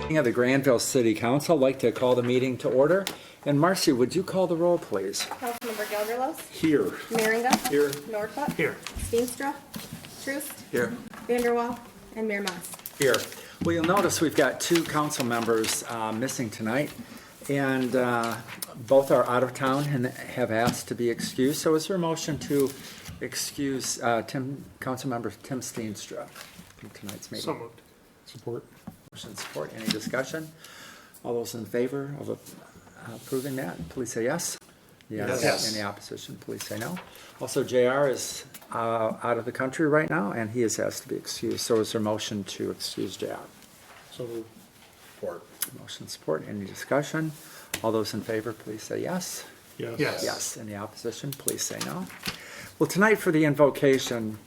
Of the Grandville City Council, I'd like to call the meeting to order. And Marcy, would you call the roll, please? Councilmember Gelderlos. Here. Meringa. Here. Nordhook. Here. Steenstra. Truist. Here. Vanderwall. And Mayor Mas. Here. Well, you'll notice we've got two council members missing tonight, and both are out of town and have asked to be excused. So is there a motion to excuse Councilmember Tim Steenstra from tonight's meeting? So moved. Support. Motion support. Any discussion? All those in favor of approving that, please say yes. Yes. Any opposition, please say no. Also, JR is out of the country right now, and he is asked to be excused. So is there a motion to excuse JR? So moved. Support. Motion support. Any discussion? All those in favor, please say yes. Yes. Yes. Any opposition, please say no. Well, tonight for the invocation,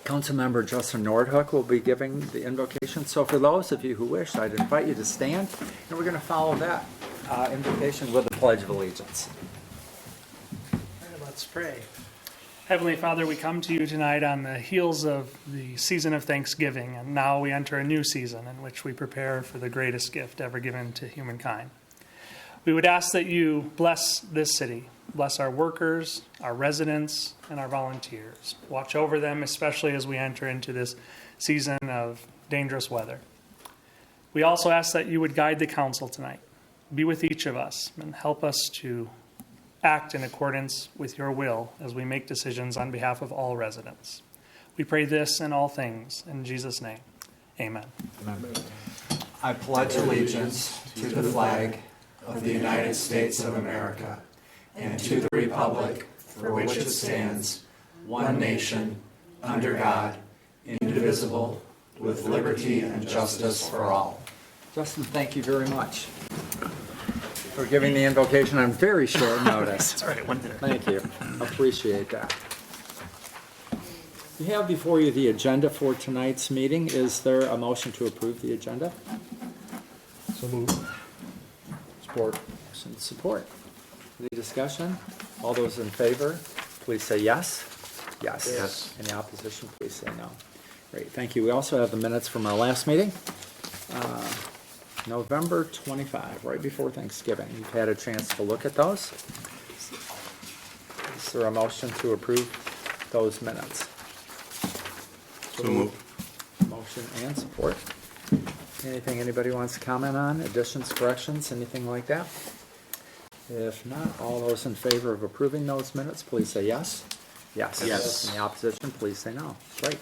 Councilmember Justin Nordhook will be giving the invocation. So for those of you who wish, I'd invite you to stand, and we're going to follow that invocation with the Pledge of Allegiance. All right, let's pray. Heavenly Father, we come to you tonight on the heels of the season of Thanksgiving, and now we enter a new season in which we prepare for the greatest gift ever given to humankind. We would ask that you bless this city, bless our workers, our residents, and our volunteers. Watch over them, especially as we enter into this season of dangerous weather. We also ask that you would guide the council tonight. Be with each of us and help us to act in accordance with your will as we make decisions on behalf of all residents. We pray this in all things. In Jesus' name, amen. Amen. I pledge allegiance to the flag of the United States of America and to the republic for which it stands, one nation, under God, indivisible, with liberty and justice for all. Justin, thank you very much for giving the invocation on very short notice. That's all right, one minute. Thank you. Appreciate that. You have before you the agenda for tonight's meeting. Is there a motion to approve the agenda? So moved. Support. Motion support. Any discussion? All those in favor, please say yes. Yes. Yes. Any opposition, please say no. Great, thank you. We also have the minutes from our last meeting. November 25, right before Thanksgiving. You've had a chance to look at those. Is there a motion to approve those minutes? So moved. Motion and support. Anything anybody wants to comment on? Additions, corrections, anything like that? If not, all those in favor of approving those minutes, please say yes. Yes. Yes. Any opposition, please say no. Great.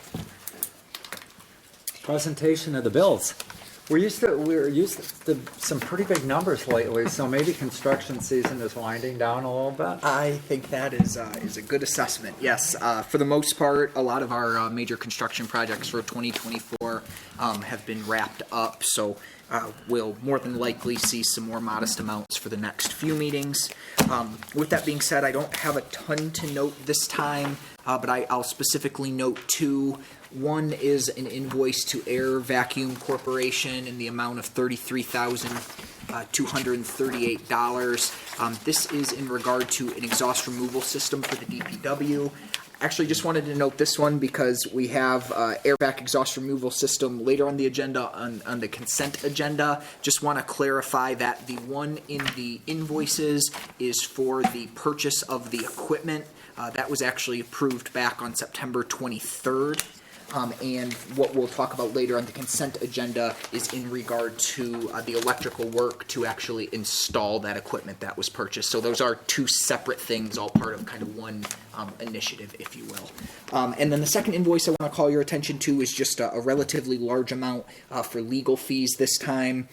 Presentation of the bills. We're used to some pretty big numbers lately, so maybe construction season is winding down a little bit. I think that is a good assessment. Yes, for the most part, a lot of our major construction projects for 2024 have been wrapped up, so we'll more than likely see some more modest amounts for the next few meetings. With that being said, I don't have a ton to note this time, but I'll specifically note two. One is an invoice to Air Vacuum Corporation in the amount of $33,238. This is in regard to an exhaust removal system for the DPW. Actually, just wanted to note this one because we have air vac exhaust removal system later on the agenda, on the consent agenda. Just want to clarify that the one in the invoices is for the purchase of the equipment. That was actually approved back on September 23rd. And what we'll talk about later on the consent agenda is in regard to the electrical work to actually install that equipment that was purchased. So those are two separate things, all part of kind of one initiative, if you will. And then the second invoice I want to call your attention to is just a relatively large amount for legal fees this time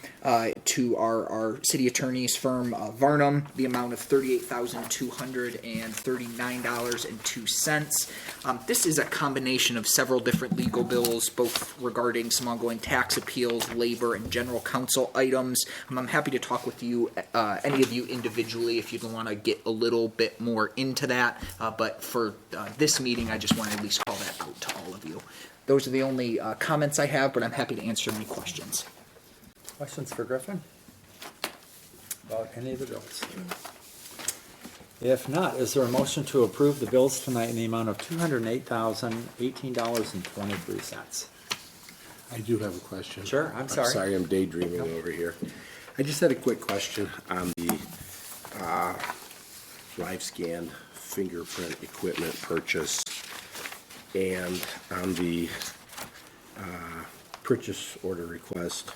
to our city attorney's firm, Varnum, the amount of $38,239.02. This is a combination of several different legal bills, both regarding some ongoing tax appeals, labor, and general counsel items. I'm happy to talk with you, any of you individually, if you'd want to get a little bit more into that. But for this meeting, I just want to at least call that out to all of you. Those are the only comments I have, but I'm happy to answer any questions. Questions for Griffin about any of the bills? If not, is there a motion to approve the bills tonight in the amount of $208,018.23? I do have a question. Sure, I'm sorry. I'm sorry, I'm daydreaming over here. I just had a quick question on the live scan fingerprint equipment purchase and on the purchase order request.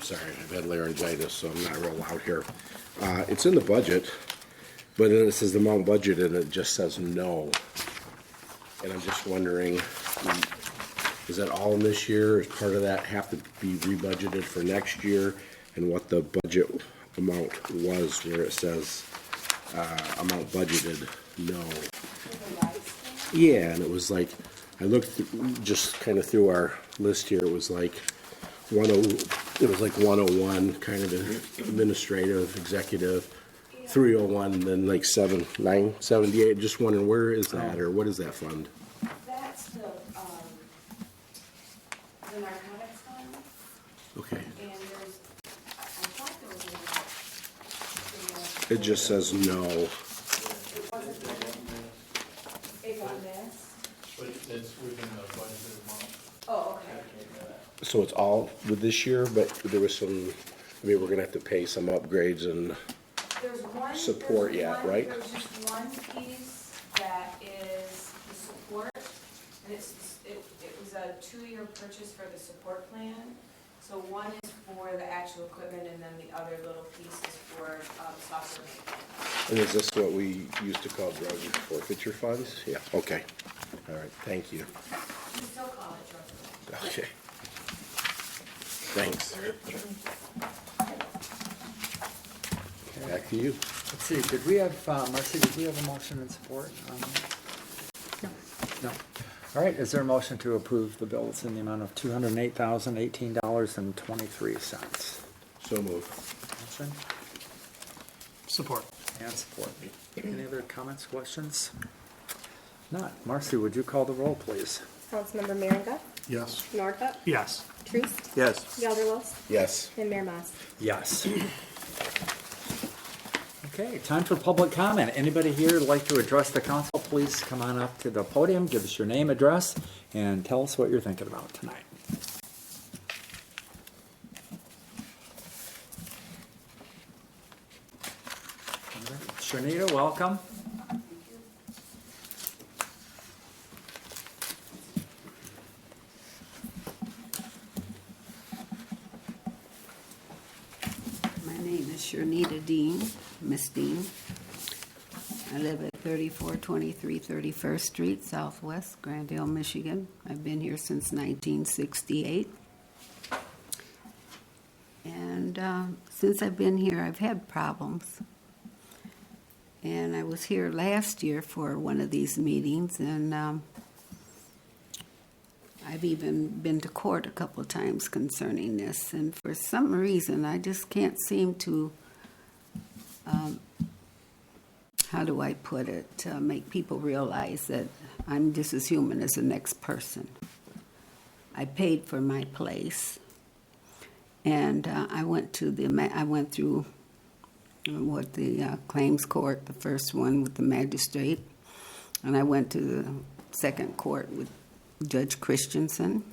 Sorry, I've had laryngitis, so I'm not real loud here. It's in the budget, but then it says the amount budgeted and it just says no. And I'm just wondering, is that all in this year? Is part of that have to be rebudgeted for next year? And what the budget amount was where it says amount budgeted, no. Yeah, and it was like, I looked just kind of through our list here, it was like 101, kind of administrative, executive, 301, and then like 978. Just wondering, where is that, or what is that fund? That's the narcotics fund, Okay, and there's, I thought there was it just says no. it got missed. But it's within the budgeted amount. Oh, okay. So it's all with this year, but there was some, I mean, we're gonna have to pay some upgrades and, There's one. Support there's yet, one- right? There's just one piece that is the support, and it was a 2-year purchase for the support plan. So one is for the actual equipment, and then the other little piece is for software maintenance. and is this what we used to call drug forfeiture funds? Yeah, okay. All right, thank you. We still call it drug. Okay. Thanks. Back to you. Let's see, did we have, Marcy, did we have a motion in support? No. No. All right, is there a motion to approve the bills in the amount of $208,018.23? So moved. Motion Support. and support. Any other comments, questions? Not. Marcy, would you call the roll, please? Councilmember Merringa, Yes. Norhuck, Yes. Truce, Yes. Gelderlos, Yes. and Mayor Mas. Yes. Okay, time for public comment. Anybody here like to address the council, please come on up to the podium, give us your name, address, and tell us what you're thinking about tonight. Shanita, welcome. My name is Shernita Dean, Miss Dean. I live at 3423 31st Street, Southwest, Grandville, Michigan. I've been here since 1968. And since I've been here, I've had problems. And I was here last year for one of these meetings, and I've even been to court a couple of times concerning this, and for some reason, I just can't seem to, how do I put it, make people realize that I'm just as human as the next person. I paid for my place, and I went through what the claims court, the first one with the magistrate, and I went to the second court with Judge Christensen.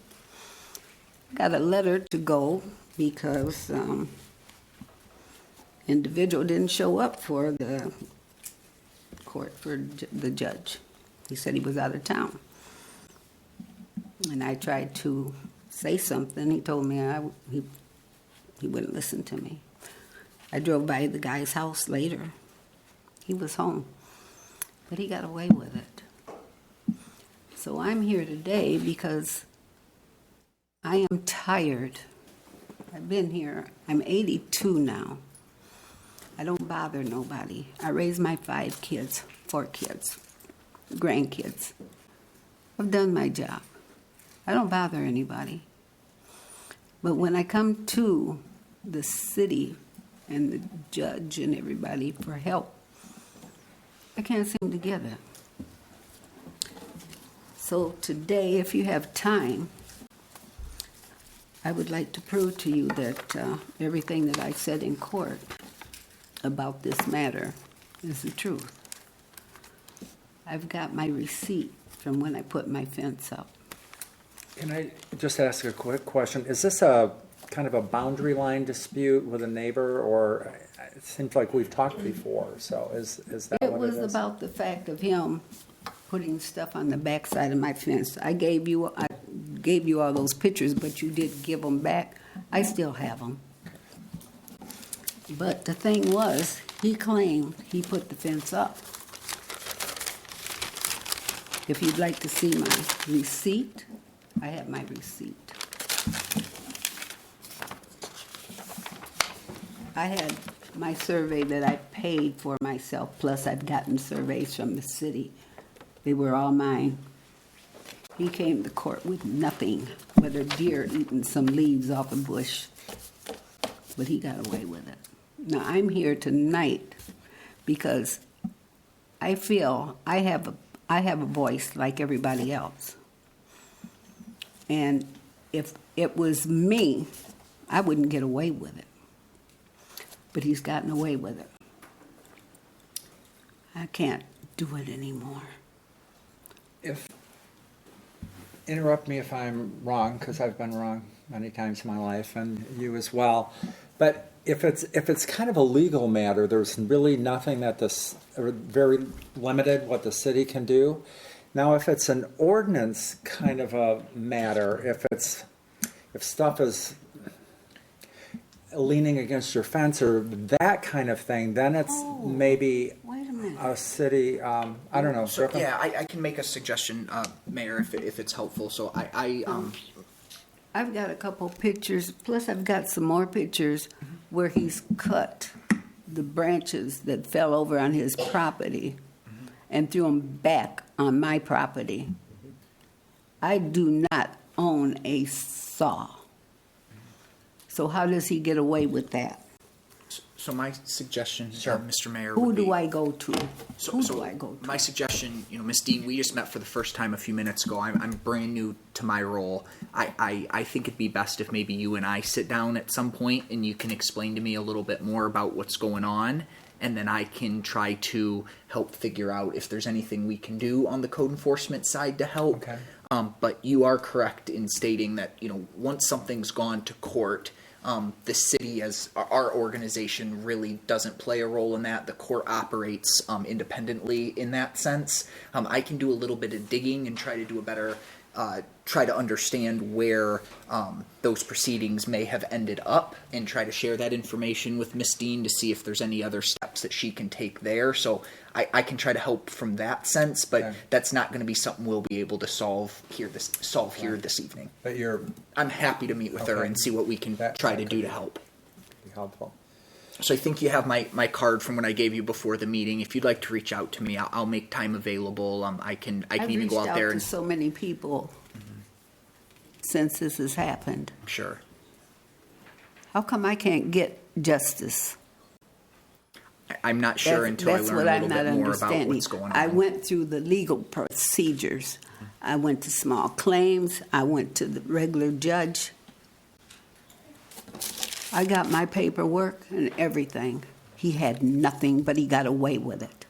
Got a letter to go because individual didn't show up for the court for the judge. He said he was out of town. And I tried to say something. He told me he wouldn't listen to me. I drove by the guy's house later. He was home, but he got away with it. So I'm here today because I am tired. I've been here. I'm 82 now. I don't bother nobody. I raised my 4 kids, grandkids. I've done my job. I don't bother anybody. But when I come to the city and the judge and everybody for help, I can't seem to get it. So today, if you have time, I would like to prove to you that everything that I said in court about this matter is the truth. I've got my receipt from when I put my fence up. Can I just ask a quick question? Is this a kind of a boundary line dispute with a neighbor, or it seems like we've talked before, so is that It what was it is? about the fact of him putting stuff on the backside of my fence. I gave you all those pictures, but you didn't give them back. I still have them. But the thing was, he claimed he put the fence up. If you'd like to see my receipt, I have my receipt. I had my survey that I paid for myself, plus I've gotten surveys from the city. They were all mine. He came to court with nothing but a deer eating some leaves off a bush, but he got away with it. Now, I'm here tonight because I feel I have a voice like everybody else. And if it was me, I wouldn't get away with it. But he's gotten away with it. I can't do it anymore. Interrupt me if I'm wrong, because I've been wrong many times in my life, and you as well. But if it's kind of a legal matter, there's really nothing that or very limited what the city can do. Now, if it's an ordinance kind of a matter, if stuff is leaning against your fence or that kind of thing, then it's maybe Wait a minute. a city. I don't know. So, Griffin? yeah, I can make a suggestion, Mayor, if it's helpful. So I've got a couple pictures, plus I've got some more pictures where he's cut the branches that fell over on his property and threw them back on my property. I do not own a saw. So how does he get away with that? So my suggestion, Sure. Mr. Mayor, Who would do be- I go to? So, Who so do I go to? my suggestion, Ms. Dean, we just met for the first time a few minutes ago. I'm brand new to my role. I think it'd be best if maybe you and I sit down at some point and you can explain to me a little bit more about what's going on, and then I can try to help figure out if there's anything we can do on the code enforcement side to help. Okay. But you are correct in stating that, once something's gone to court, the city, as our organization, really doesn't play a role in that. The court operates independently in that sense. I can do a little bit of digging and try to do a better, try to understand where those proceedings may have ended up and try to share that information with Miss Dean to see if there's any other steps that she can take there. So I can try to help from that sense, but Okay. that's not going to be something we'll be able to solve here this evening. But you're I'm happy to meet with her Okay. and see what we can That- try that to could do to be- help. helpful. So I think you have my card from when I gave you before the meeting. If you'd like to reach out to me, I'll make time available. I can I've even go reached out there to and so many people since this has happened. sure. How come I can't get justice? I'm not sure until I That's learn what a I'm little not bit more about understanding. what's going on. I went through the legal procedures. I went to small claims. I went to the regular judge. I got my paperwork and everything. He had nothing, but he got away with it.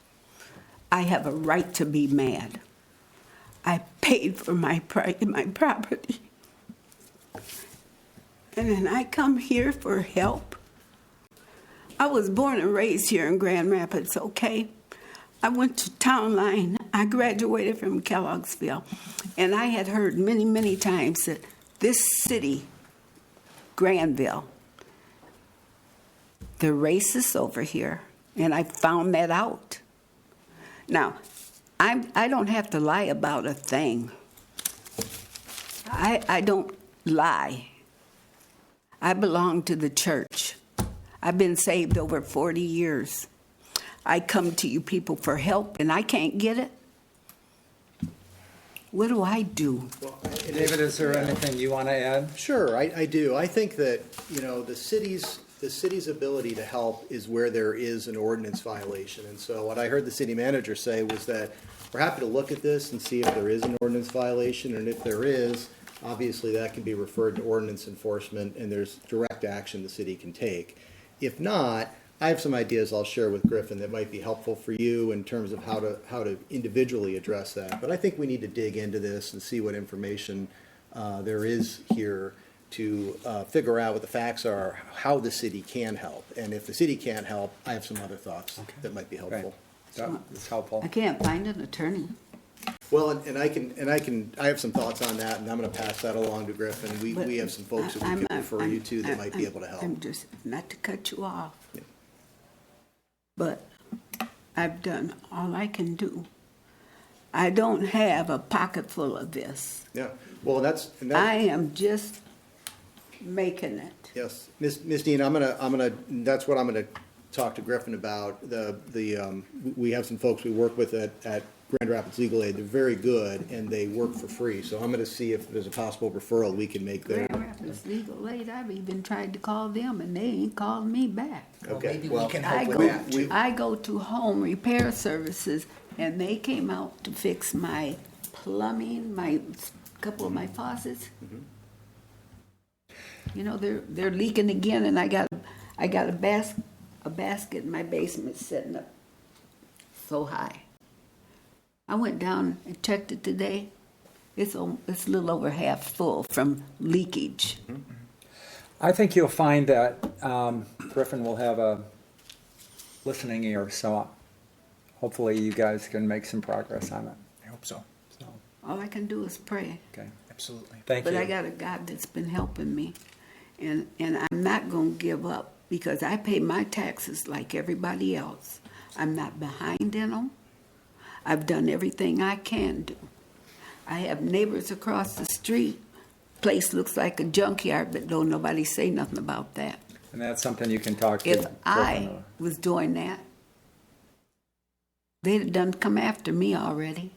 I have a right to be mad. I paid for my property. And then I come here for help. I was born and raised here in Grand Rapids, okay? I went to Town Line. I graduated from Kellogg'sville. And I had heard many, many times that this city, Grandville, they're racist over here. And I found that out. Now, I don't have to lie about a thing. I don't lie. I belong to the church. I've been saved over 40 years. I come to you people for help, and I can't get it. What do I do? David, is there anything you want to add? Sure, I do. I think that, the city's ability to help is where there is an ordinance violation. And so what I heard the city manager say was that we're happy to look at this and see if there is an ordinance violation, and if there is, obviously that can be referred to ordinance enforcement, and there's direct action the city can take. If not, I have some ideas I'll share with Griffin that might be helpful for you in terms of how to individually address that. But I think we need to dig into this and see what information there is here to figure out what the facts are, how the city can help. And if the city can't help, I have some other thoughts that might be helpful. That's helpful. I can't find an attorney. Well, and I have some thoughts on that, and I'm gonna pass that along to Griffin. We have some folks that we can refer you to that might be able to help. I'm just, not to cut you off, Yeah. but I've done all I can do. I don't have a pocket full of this. Yeah, well, and that's, I am just making it. yes, Miss Dean, that's what I'm gonna talk to Griffin about. We have some folks we work with at Grand Rapids Legal Aid. They're very good, and they work for free. So I'm gonna see if there's a possible referral we can make there. Grand Rapids Legal Aid, I've even tried to call them and they ain't called me back. Okay, Maybe well, we can I help with go, that. I go to Home Repair Services and they came out to fix my plumbing, couple of my faucets. You know, they're leaking again, and I got a basket in my basement sitting up so high. I went down and checked it today. It's a little over half full from leakage. I think you'll find that Griffin will have a listening ear, so hopefully you guys can make some progress on it. I hope so. So, All I can do is pray. okay. Absolutely. Thank But you. I got a God that's been helping me, and I'm not going to give up because I pay my taxes like everybody else. I'm not behind in them. I've done everything I can do. I have neighbors across the street. Place looks like a junkyard, but don't nobody say nothing about that. And that's something you can talk to If Griffin I about. was doing that, they'd have done come after me already.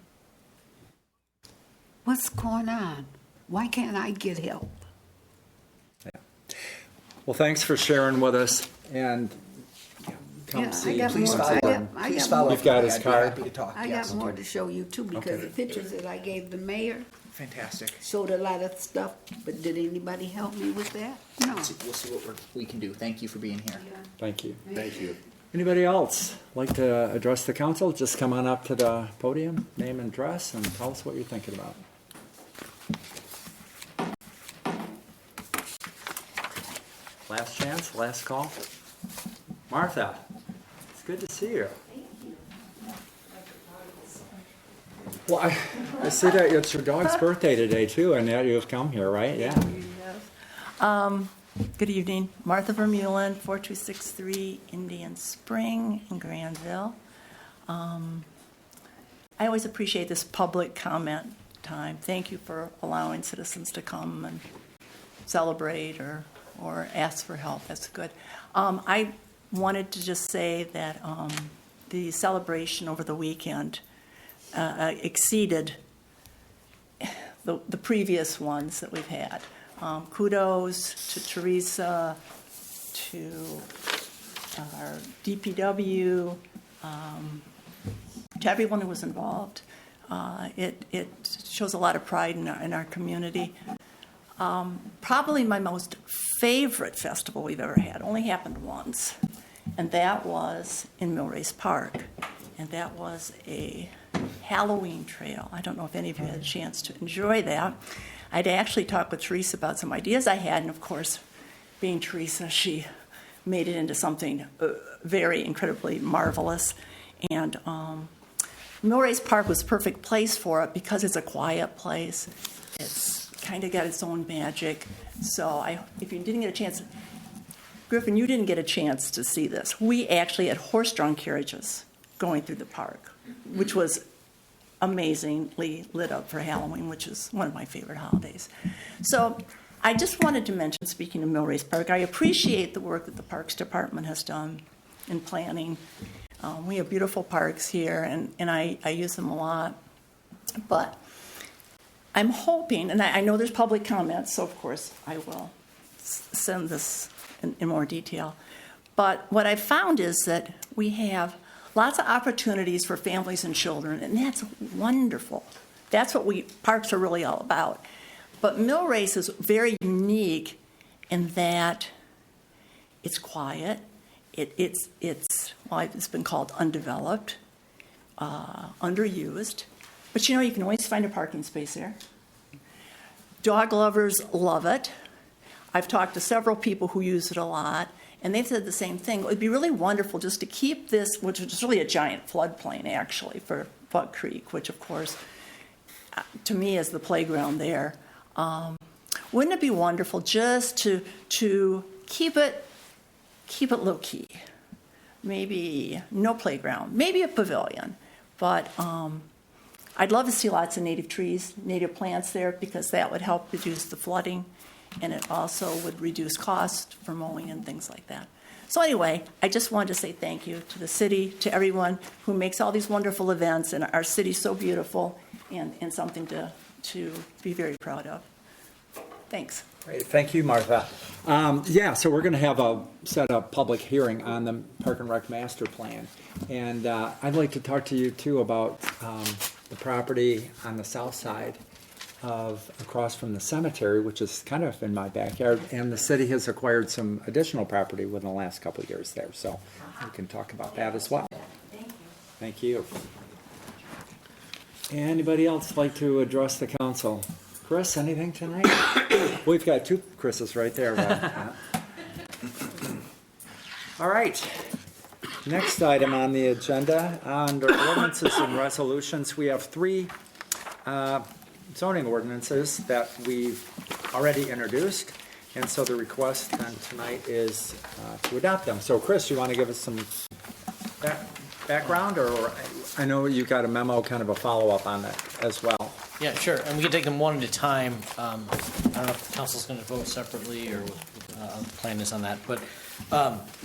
What's going on? Why can't I get help? Well, thanks for sharing with us, and come Yeah, see. I got Please more. follow. Please follow. You've got his I'd be card? happy to talk. I Yes. got more to show you too, because Okay. the pictures that I gave the mayor Fantastic. showed a lot of stuff, but did anybody help me with that? No. We'll see what we can do. Thank you for being here. Thank you. Thank you. Anybody else like to address the council? Just come on up to the podium, name and address, and tell us what you're thinking about. Last chance, last call. Martha, it's good to see you. Well, I see that it's your dog's birthday today too, and that you've come here, right? Yeah. Good evening. Martha Vermeulen, 4263 Indian Spring in Grandville. I always appreciate this public comment time. Thank you for allowing citizens to come and celebrate or ask for help. That's good. I wanted to just say that the celebration over the weekend exceeded the previous ones that we've had. Kudos to Teresa, to our DPW, to everyone who was involved. It shows a lot of pride in our community. Probably my most favorite festival we've ever had only happened once, and that was in Millrace Park, and that was a Halloween trail. I don't know if any of you had a chance to enjoy that. I'd actually talked with Teresa about some ideas I had, and of course, being Teresa, she made it into something very incredibly marvelous. And Millrace Park was the perfect place for it because it's a quiet place. It's kind of got its own magic. So if you didn't get a chance, Griffin, you didn't get a chance to see this. We actually had horse-drawn carriages going through the park, which was amazingly lit up for Halloween, which is one of my favorite holidays. So I just wanted to mention, speaking of Millrace Park, I appreciate the work that the Parks Department has done in planning. We have beautiful parks here, and I use them a lot. But I'm hoping, and I know there's public comments, so of course I will send this in more detail. But what I found is that we have lots of opportunities for families and children, and that's wonderful. That's what parks are really all about. But Millrace is very unique in that it's quiet. It's been called undeveloped, underused. But you know, you can always find a parking space there. Dog lovers love it. I've talked to several people who use it a lot, and they've said the same thing. It would be really wonderful just to keep this, which is really a giant floodplain, actually, for Bug Creek, which, of course, to me is the playground there. Wouldn't it be wonderful just to keep it low-key? Maybe no playground, maybe a pavilion, but I'd love to see lots of native trees, native plants there, because that would help reduce the flooding, and it also would reduce cost for mowing and things like that. So anyway, I just wanted to say thank you to the city, to everyone who makes all these wonderful events, and our city's so beautiful, and something to be very proud of. Thanks. Great. Thank you, Martha. So we're going to have set a public hearing on the Park and Rec Master Plan. And I'd like to talk to you, too, about the property on the south side across from the cemetery, which is kind of in my backyard. And the city has acquired some additional property within the last couple of years there. So we can talk about that as well. Thank you. Anybody else like to address the council? Chris, anything tonight? We've got two Chris's right there. All right. Next item on the agenda, under ordinances and resolutions, we have three zoning ordinances that we've already introduced, and so the request then tonight is to adopt them. So, Chris, you want to give us some background, or I know you got a memo, kind of a follow-up on that as well. Yeah, sure, and we can take them one at a time. I don't know if the council's going to vote separately or what the plan is on that, but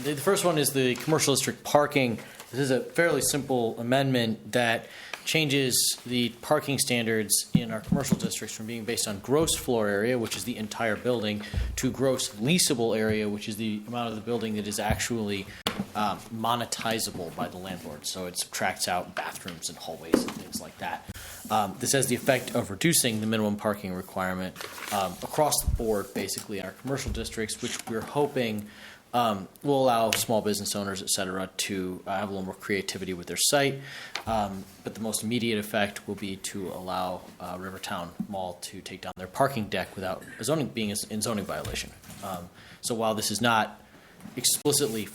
the first one is the commercial district parking. This is a fairly simple amendment that changes the parking standards in our commercial districts from being based on gross floor area, which is the entire building, to gross leasable area, which is the amount of the building that is actually monetizable by the landlord. So it subtracts out bathrooms and hallways and things like that. This has the effect of reducing the minimum parking requirement across the board, basically, in our commercial districts, which we're hoping will allow small business owners, et cetera, to have a little more creativity with their site. But the most immediate effect will be to allow Rivertown Mall to take down their parking deck without being in zoning violation. So while this is not explicitly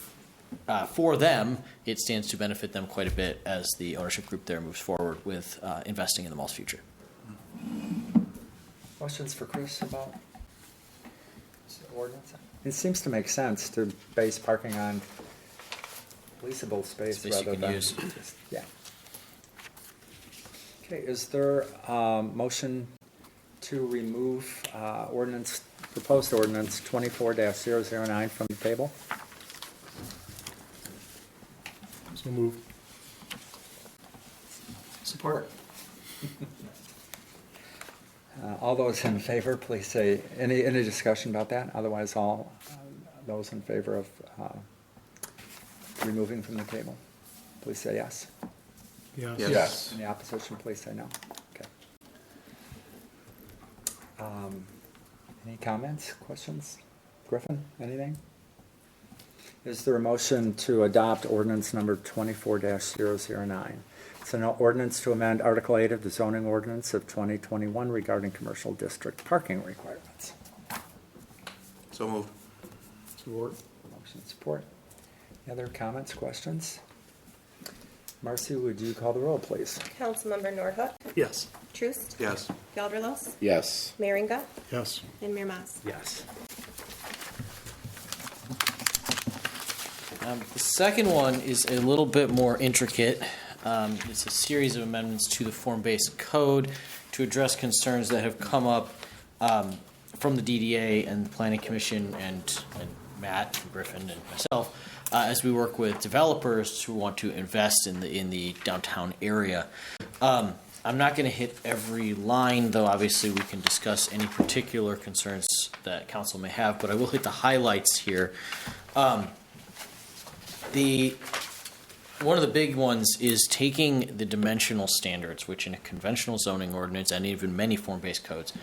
for them, it stands to benefit them quite a bit as the ownership group there moves forward with investing in the mall's future. Questions for Chris about this ordinance? It seems to make sense to base parking on leasable space rather you can than use. yeah. Okay, is there a motion to remove proposed ordinance 24-009 from the table? So moved. Support. All those in favor, please say, any discussion about that? Otherwise, all those in favor of removing from the table, please say yes. Yes. Yes. Any opposition, please say no. Okay. Any comments, questions? Griffin, anything? Is there a motion to adopt ordinance number 24-009? It's an ordinance to amend Article 8 of the zoning ordinance of 2021 regarding commercial district parking requirements. So moved. Support. Motion support. Any other comments, questions? Marcy, would you call the roll, please? Councilmember Nordhook, Yes. Troost, Yes. Gelderlos, Yes. Meringa, Yes. and Mayor Mas. Yes. The second one is a little bit more intricate. It's a series of amendments to the form-based code to address concerns that have come up from the DDA and the Planning Commission and Matt and Griffin and myself as we work with developers who want to invest in the downtown area. I'm not going to hit every line, though obviously we can discuss any particular concerns that council may have, but I will hit the highlights here. The one of the big ones is taking the dimensional standards, which in a conventional zoning ordinance and even many form-based codes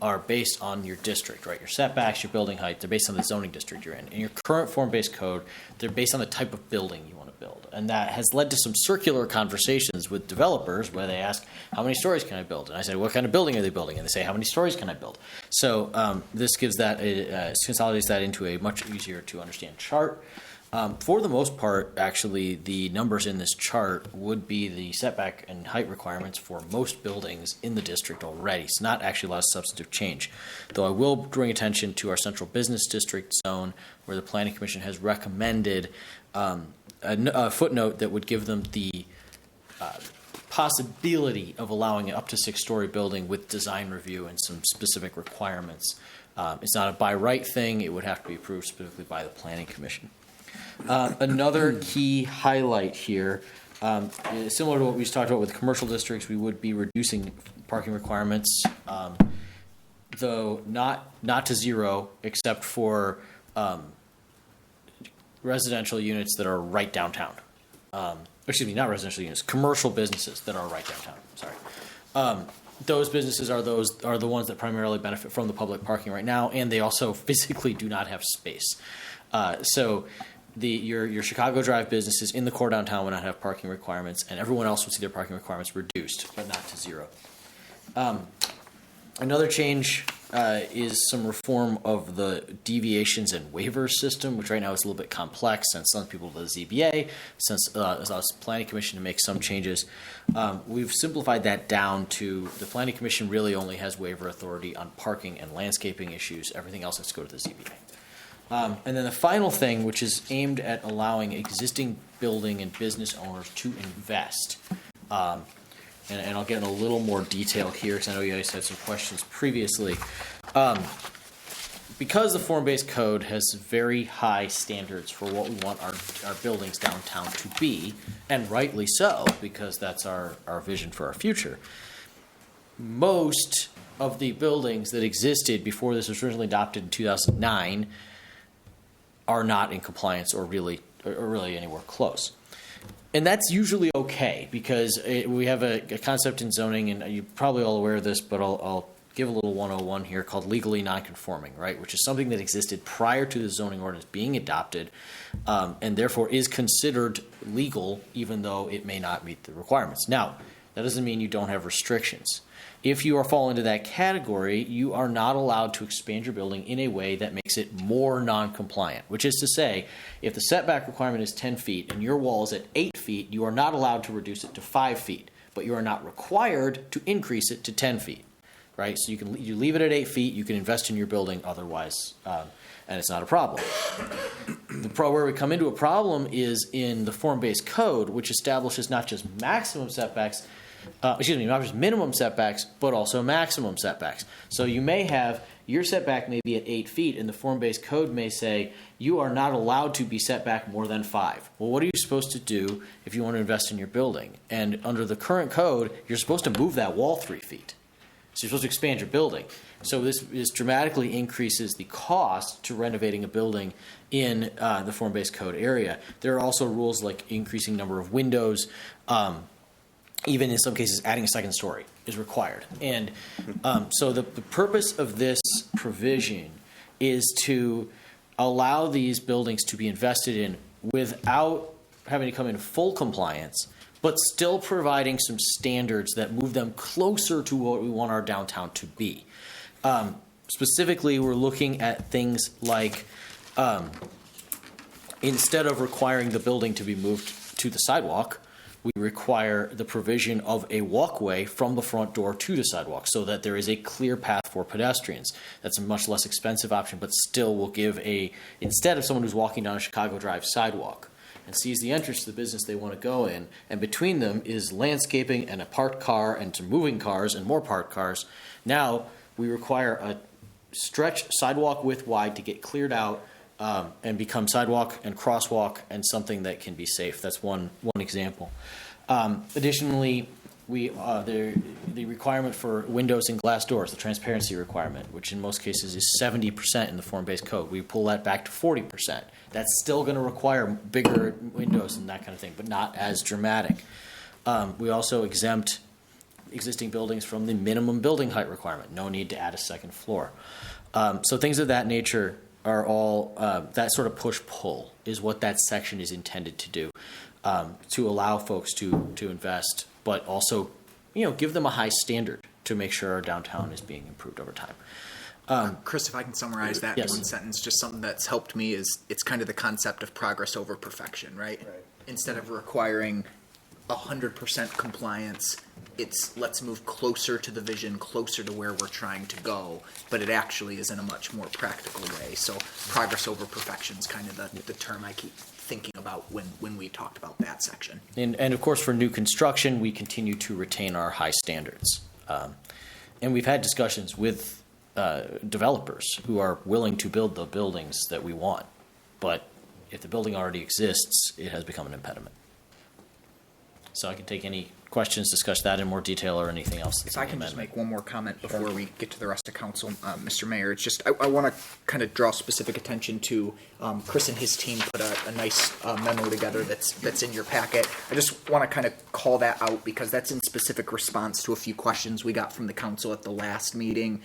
are based on your district, right? Your setbacks, your building height, they're based on the zoning district you're in. In your current form-based code, they're based on the type of building you want to build. And that has led to some circular conversations with developers where they ask, how many stories can I build? And I say, what kind of building are they building? And they say, how many stories can I build? So this gives that, consolidates that into a much easier to understand chart. For the most part, actually, the numbers in this chart would be the setback and height requirements for most buildings in the district already. It's not actually a lot of substantive change. Though I will bring attention to our central business district zone, where the Planning Commission has recommended a footnote that would give them the possibility of allowing an up to 6-story building with design review and some specific requirements. It's not a by right thing. It would have to be approved specifically by the Planning Commission. Another key highlight here, similar to what we just talked about with commercial districts, we would be reducing parking requirements, though not to zero, except for residential units that are right downtown. Excuse me, not residential units, commercial businesses that are right downtown. Sorry. Those businesses are the ones that primarily benefit from the public parking right now, and they also physically do not have space. So your Chicago Drive businesses in the core downtown would not have parking requirements, and everyone else would see their parking requirements reduced, but not to zero. Another change is some reform of the deviations and waivers system, which right now is a little bit complex, since some people to the ZBA, since us Planning Commission to make some changes. We've simplified that down to the Planning Commission really only has waiver authority on parking and landscaping issues. Everything else has to go to the ZBA. And then the final thing, which is aimed at allowing existing building and business owners to invest. And I'll get in a little more detail here because I know you guys had some questions previously. Because the form-based code has very high standards for what we want our buildings downtown to be, and rightly so, because that's our vision for our future, most of the buildings that existed before this was originally adopted in 2009 are not in compliance or really anywhere close. And that's usually okay because we have a concept in zoning, and you're probably all aware of this, but I'll give a little 101 here called legally nonconforming, right? Which is something that existed prior to the zoning ordinance being adopted, and therefore is considered legal even though it may not meet the requirements. Now, that doesn't mean you don't have restrictions. If you fall into that category, you are not allowed to expand your building in a way that makes it more non-compliant, which is to say, if the setback requirement is 10 feet and your wall is at 8 feet, you are not allowed to reduce it to 5 feet, but you are not required to increase it to 10 feet, right? So you leave it at 8 feet, you can invest in your building otherwise, and it's not a problem. Where we come into a problem is in the form-based code, which establishes not just maximum setbacks, not just minimum setbacks, but also maximum setbacks. So you may have, your setback may be at 8 feet, and the form-based code may say, you are not allowed to be set back more than 5. Well, what are you supposed to do if you want to invest in your building? And under the current code, you're supposed to move that wall 3 feet. So you're supposed to expand your building. So this dramatically increases the cost to renovating a building in the form-based code area. There are also rules like increasing number of windows, even in some cases, adding a second story is required. And so the purpose of this provision is to allow these buildings to be invested in without having to come into full compliance, but still providing some standards that move them closer to what we want our downtown to be. Specifically, we're looking at things like instead of requiring the building to be moved to the sidewalk, we require the provision of a walkway from the front door to the sidewalk so that there is a clear path for pedestrians. That's a much less expensive option, but still will give instead of someone who's walking down a Chicago Drive sidewalk and sees the entrance to the business they want to go in, and between them is landscaping and a parked car and some moving cars and more parked cars. Now we require a stretch sidewalk width wide to get cleared out and become sidewalk and crosswalk and something that can be safe. That's one example. Additionally, the requirement for windows and glass doors, the transparency requirement, which in most cases is 70% in the form-based code. We pull that back to 40%. That's still going to require bigger windows and that kind of thing, but not as dramatic. We also exempt existing buildings from the minimum building height requirement. No need to add a second floor. So things of that nature are all, that sort of push-pull is what that section is intended to do, to allow folks to invest, but also, give them a high standard to make sure our downtown is being improved over time. Chris, if I can summarize that Yes. in one sentence, just something that's helped me is it's kind of the concept of progress over perfection, right? Instead of requiring 100% compliance, it's let's move closer to the vision, closer to where we're trying to go, but it actually is in a much more practical way. So progress over perfection is kind of the term I keep thinking about when we talked about that section. And of course, for new construction, we continue to retain our high standards. And we've had discussions with developers who are willing to build the buildings that we want. But if the building already exists, it has become an impediment. So I can take any questions, discuss that in more detail, or anything else. If I can just make one more comment before we get to the rest of council, Mr. Mayor, it's just I want to kind of draw specific attention to Chris and his team put a nice memo together that's in your packet. I just want to kind of call that out because that's in specific response to a few questions we got from the council at the last meeting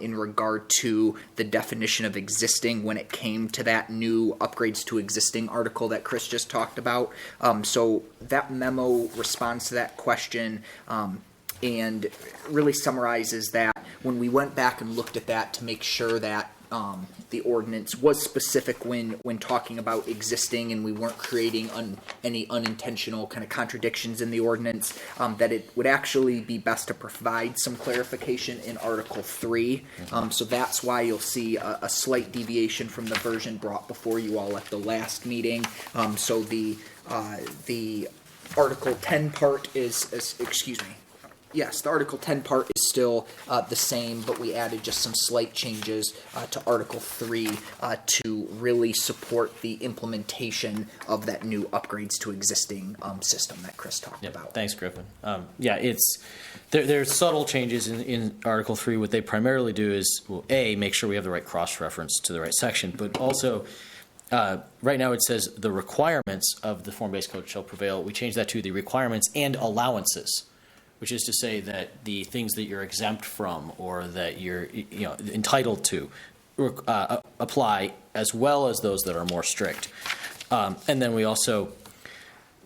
in regard to the definition of existing when it came to that new upgrades to existing article that Chris just talked about. So that memo responds to that question and really summarizes that when we went back and looked at that to make sure that the ordinance was specific when talking about existing and we weren't creating any unintentional kind of contradictions in the ordinance, that it would actually be best to provide some clarification in Article 3. So that's why you'll see a slight deviation from the version brought before you all at the last meeting. So the Article 10 part is excuse me. Yes, the Article 10 part is still the same, but we added just some slight changes to Article 3 to really support the implementation of that new upgrades to existing system that Chris talked about. Thanks, Griffin. There's subtle changes in Article 3. What they primarily do is, well, A, make sure we have the right cross-reference to the right section, but also right now it says the requirements of the form-based code shall prevail. We change that to the requirements and allowances, which is to say that the things that you're exempt from or that you're entitled to apply as well as those that are more strict. And then we also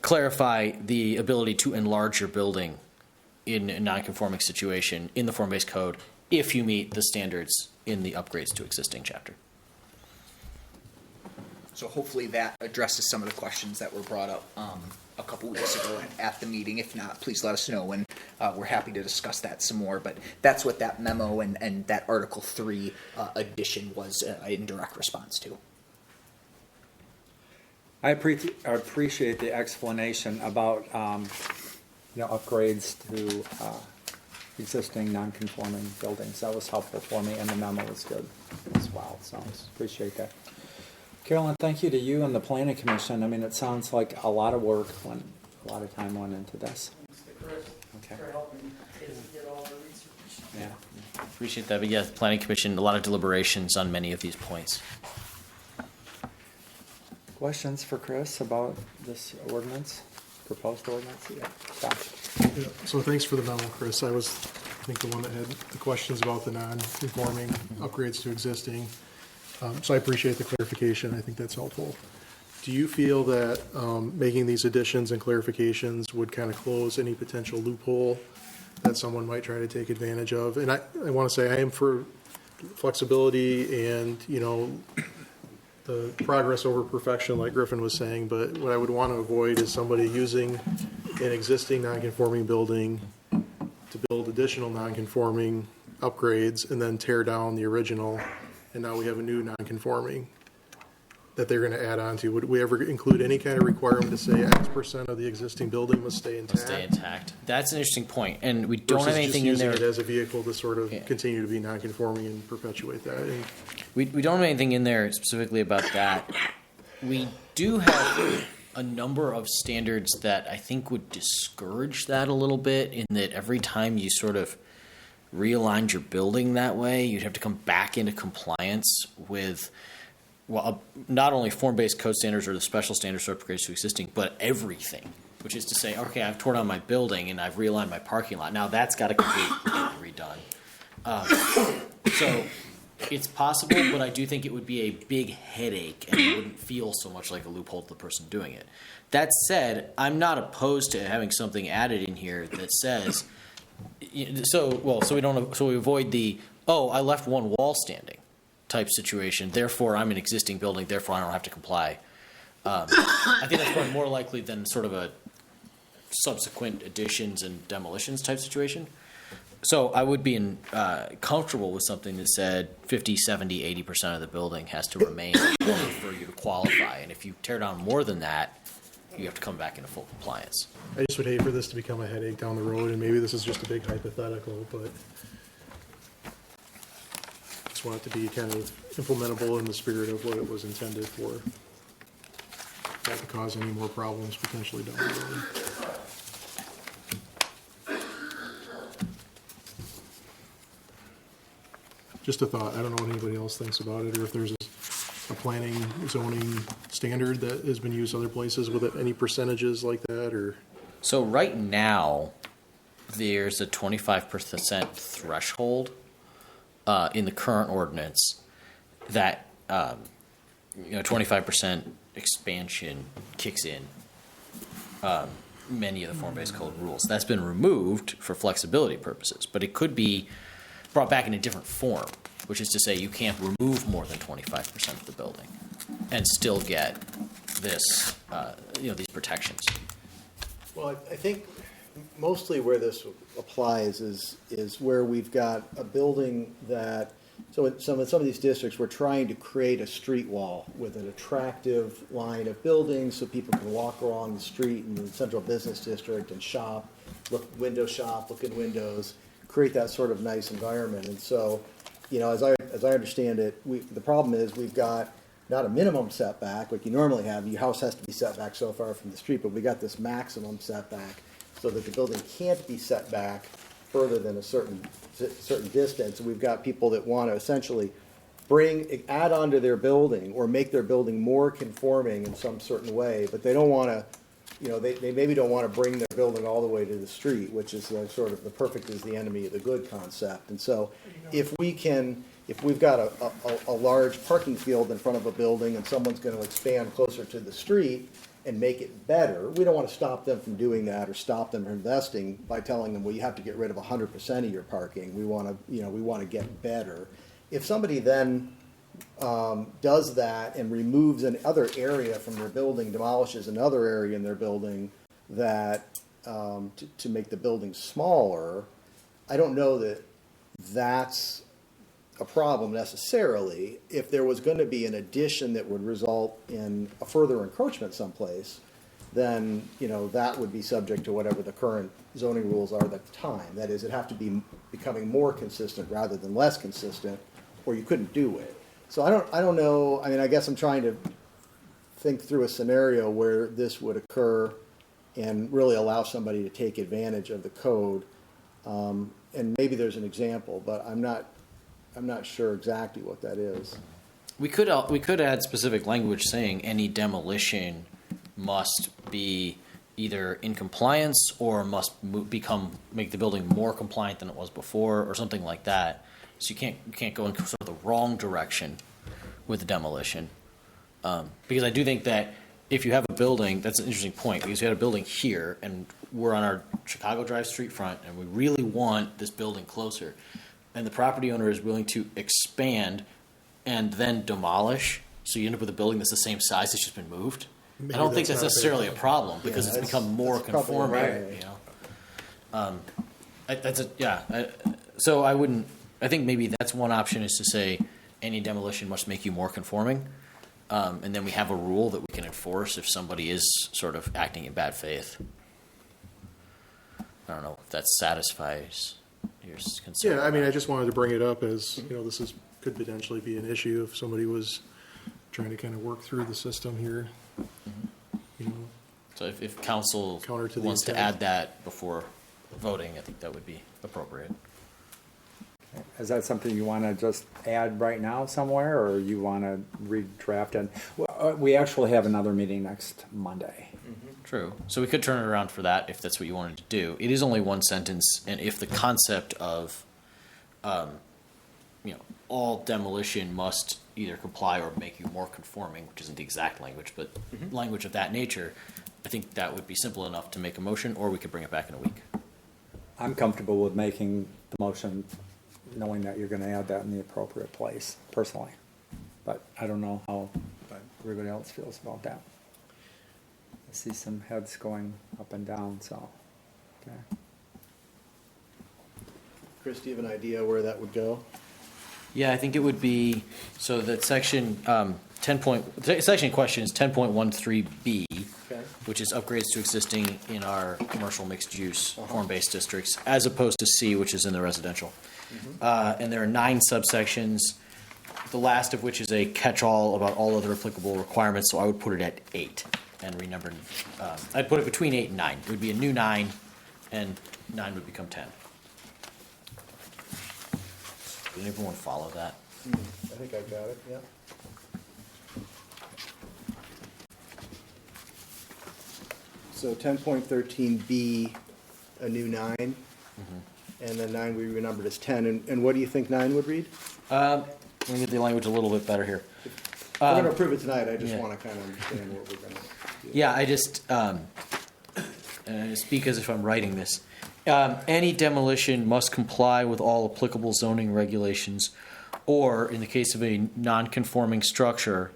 clarify the ability to enlarge your building in a non-conforming situation in the form-based code if you meet the standards in the upgrades to existing chapter. So hopefully that addresses some of the questions that were brought up a couple weeks ago at the meeting. If not, please let us know, and we're happy to discuss that some more. But that's what that memo and that Article 3 addition was in direct response to. I appreciate the explanation about upgrades to existing non-conforming buildings. That was helpful for me, and the memo was good as well. So appreciate that. Carolyn, thank you to you and the Planning Commission. I mean, it sounds like a lot of work, a lot of time went into this. Thanks to Chris for helping get all the research. Yeah, appreciate that. But yeah, the Planning Commission, a lot of deliberations on many of these points. Questions for Chris about this ordinance, proposed ordinance? Yeah, Yeah, so thanks for the memo, Chris. I think the one that had the questions about the non-conforming upgrades to existing. So I appreciate the clarification. I think that's helpful. Do you feel that making these additions and clarifications would kind of close any potential loophole that someone might try to take advantage of? And I want to say I am for flexibility and, the progress over perfection like Griffin was saying, but what I would want to avoid is somebody using an existing non-conforming building to build additional non-conforming upgrades and then tear down the original, and now we have a new non-conforming that they're going to add on to. Would we ever include any kind of requirement to say X% of the existing building must stay intact? Must stay intact. That's an interesting point, and we don't have anything in there. Versus just using it as a vehicle to sort of continue to be non-conforming and perpetuate that. And we don't have anything in there specifically about that. We do have a number of standards that I think would discourage that a little bit, in that every time you sort of realigned your building that way, you'd have to come back into compliance with, well, not only form-based code standards or the special standards for upgrades to existing, but everything, which is to say, okay, I've torn down my building and I've realigned my parking lot. Now that's got to completely redone. So it's possible, but I do think it would be a big headache and it wouldn't feel so much like a loophole to the person doing it. That said, I'm not opposed to having something added in here that says, so we avoid the, oh, I left one wall standing type situation, therefore I'm an existing building, therefore I don't have to comply. I think that's probably more likely than sort of a subsequent additions and demolitions type situation. So I would be comfortable with something that said 50, 70, 80% of the building has to remain in order for you to qualify. And if you tear down more than that, you have to come back into full compliance. I just would hate for this to become a headache down the road, and maybe this is just a big hypothetical, but just want it to be kind of implementable in the spirit of what it was intended for. Not to cause any more problems potentially down the road. Just a thought. I don't know what anybody else thinks about it, or if there's a planning zoning standard that has been used other places with any percentages like that, or. So right now, there's a 25% threshold in the current ordinance that 25% expansion kicks in many of the form-based code rules. That's been removed for flexibility purposes, but it could be brought back in a different form, which is to say you can't remove more than 25% of the building and still get this, these protections. Well, I think mostly where this applies is where we've got a building that, so in some of these districts, we're trying to create a street wall with an attractive line of buildings so people can walk along the street in the central business district and shop, look in windows, create that sort of nice environment. And so, as I understand it, the problem is we've got not a minimum setback, like you normally have. Your house has to be set back so far from the street, but we got this maximum setback so that the building can't be set back further than a certain distance. And we've got people that want to essentially add on to their building or make their building more conforming in some certain way, but they don't want to, they maybe don't want to bring their building all the way to the street, which is sort of the perfect is the enemy of the good concept. And so if we've got a large parking field in front of a building and someone's going to expand closer to the street and make it better, we don't want to stop them from doing that or stop them from investing by telling them, well, you have to get rid of 100% of your parking. We want to get better. If somebody then does that and removes another area from their building, demolishes another area in their building that to make the building smaller, I don't know that that's a problem necessarily. If there was going to be an addition that would result in a further encroachment someplace, then that would be subject to whatever the current zoning rules are at the time. That is, it'd have to be becoming more consistent rather than less consistent, or you couldn't do it. So I don't know. I mean, I guess I'm trying to think through a scenario where this would occur and really allow somebody to take advantage of the code. And maybe there's an example, but I'm not sure exactly what that is. We could add specific language saying any demolition must be either in compliance or must make the building more compliant than it was before, or something like that. So you can't go in sort of the wrong direction with the demolition, because I do think that if you have a building, that's an interesting point, because you had a building here and we're on our Chicago Drive street front and we really want this building closer, and the property owner is willing to expand and then demolish, so you end up with a building that's the same size, it's just been moved. Maybe I don't think that's that's not necessarily a problem, because it's become more conforming. Right. So I wouldn't. I think maybe that's one option, is to say any demolition must make you more conforming, and then we have a rule that we can enforce if somebody is sort of acting in bad faith. I don't know if that satisfies your concern. Yeah, I mean, I just wanted to bring it up as, this could potentially be an issue if somebody was trying to kind of work through the system here. Mm-hmm. you know, So if council Counter to the wants to intent. add that before voting, I think that would be appropriate. Is that something you want to just add right now somewhere, or you want to redraft it? Well, we actually have another meeting next Monday. True. So we could turn it around for that if that's what you wanted to do. It is only one sentence, and if the concept of, all demolition must either comply or make you more conforming, which isn't the exact language, but language of that nature, I think that would be simple enough to make a motion, or we could bring it back in a week. I'm comfortable with making the motion, knowing that you're going to add that in the appropriate place, personally. But I don't know how everybody else feels about that. I see some heads going up and down, so, okay. Chris, do you have an idea where that would go? Yeah, I think it would be, so that section, the section in question is 10.13B, Okay. which is upgrades to existing in our commercial mixed-use form-based districts, as opposed to C, which is in the residential. And there are 9 subsections, the last of which is a catch-all about all other applicable requirements, so I would put it at 8 and renumber. I'd put it between 8 and 9. It would be a new 9, and 9 would become 10. Did everyone follow that? I think I got it, yeah. So 10.13B, a new 9, and then 9 we renumbered as 10. And what do you think 9 would read? Let me get the language a little bit better here. We're going to approve it tonight, I just yeah. want to kind of understand what we're going to do. Yeah, I just speak as if I'm writing this. Any demolition must comply with all applicable zoning regulations, or in the case of a non-conforming structure,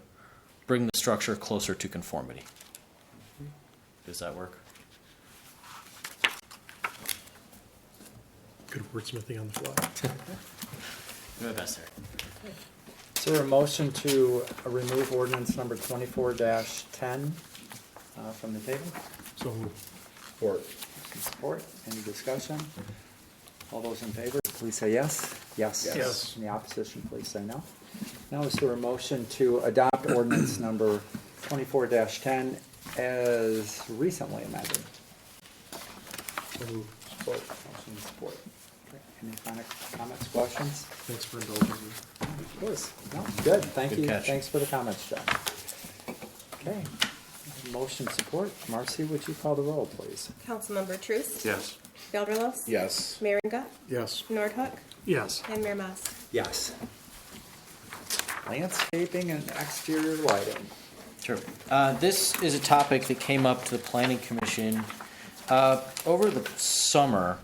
bring the structure closer to conformity. Does that work? good wordsmithing on the fly. Do my best there. Is there a motion to remove ordinance number 24-10 from the table? So moved. Support. Support. Any discussion? All those in favor, please say yes. Yes. Yes. Any opposition, please say no. Now is there a motion to adopt ordinance number 24-10 as recently amended? So moved. Support. Motion and support. Okay. Any final comments, questions? Thanks for indulging me. Of course. No, good. Thank Good you. catch. Thanks for the comments, John. Okay. Motion support. Marcy, would you call the roll, please? Councilmember Truce. Yes. Gelderlos. Yes. Merringa. Yes. Nordhook. Yes. And Mayor Mas. Yes. Landscaping and exterior lighting. Sure. This is a topic that came up to the Planning Commission over the summer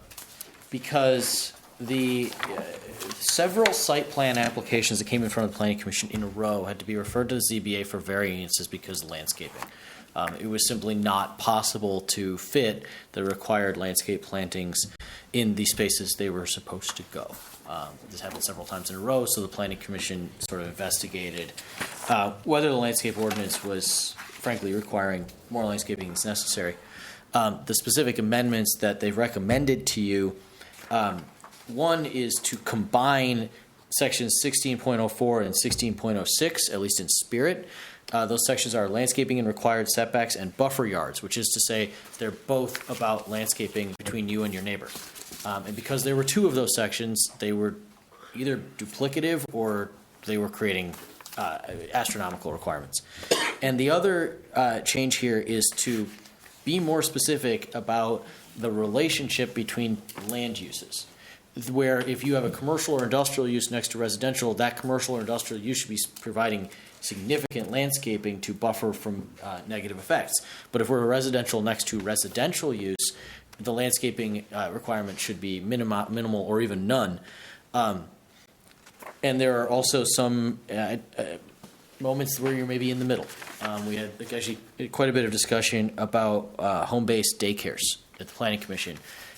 because the several site plan applications that came in front of the Planning Commission in a row had to be referred to the ZBA for variances because of landscaping. It was simply not possible to fit the required landscape plantings in the spaces they were supposed to go. This happened several times in a row, so the Planning Commission sort of investigated whether the landscape ordinance was, frankly, requiring more landscaping as necessary. The specific amendments that they recommended to you, one is to combine sections 16.04 and 16.06, at least in spirit. Those sections are landscaping and required setbacks and buffer yards, which is to say they're both about landscaping between you and your neighbor. And because there were two of those sections, they were either duplicative or they were creating astronomical requirements. And the other change here is to be more specific about the relationship between land uses, where if you have a commercial or industrial use next to residential, that commercial or industrial use should be providing significant landscaping to buffer from negative effects. But if we're a residential next to residential use, the landscaping requirement should be minimal or even none. And there are also some moments where you're maybe in the middle. We had actually quite a bit of discussion about home-based daycares at the Planning Commission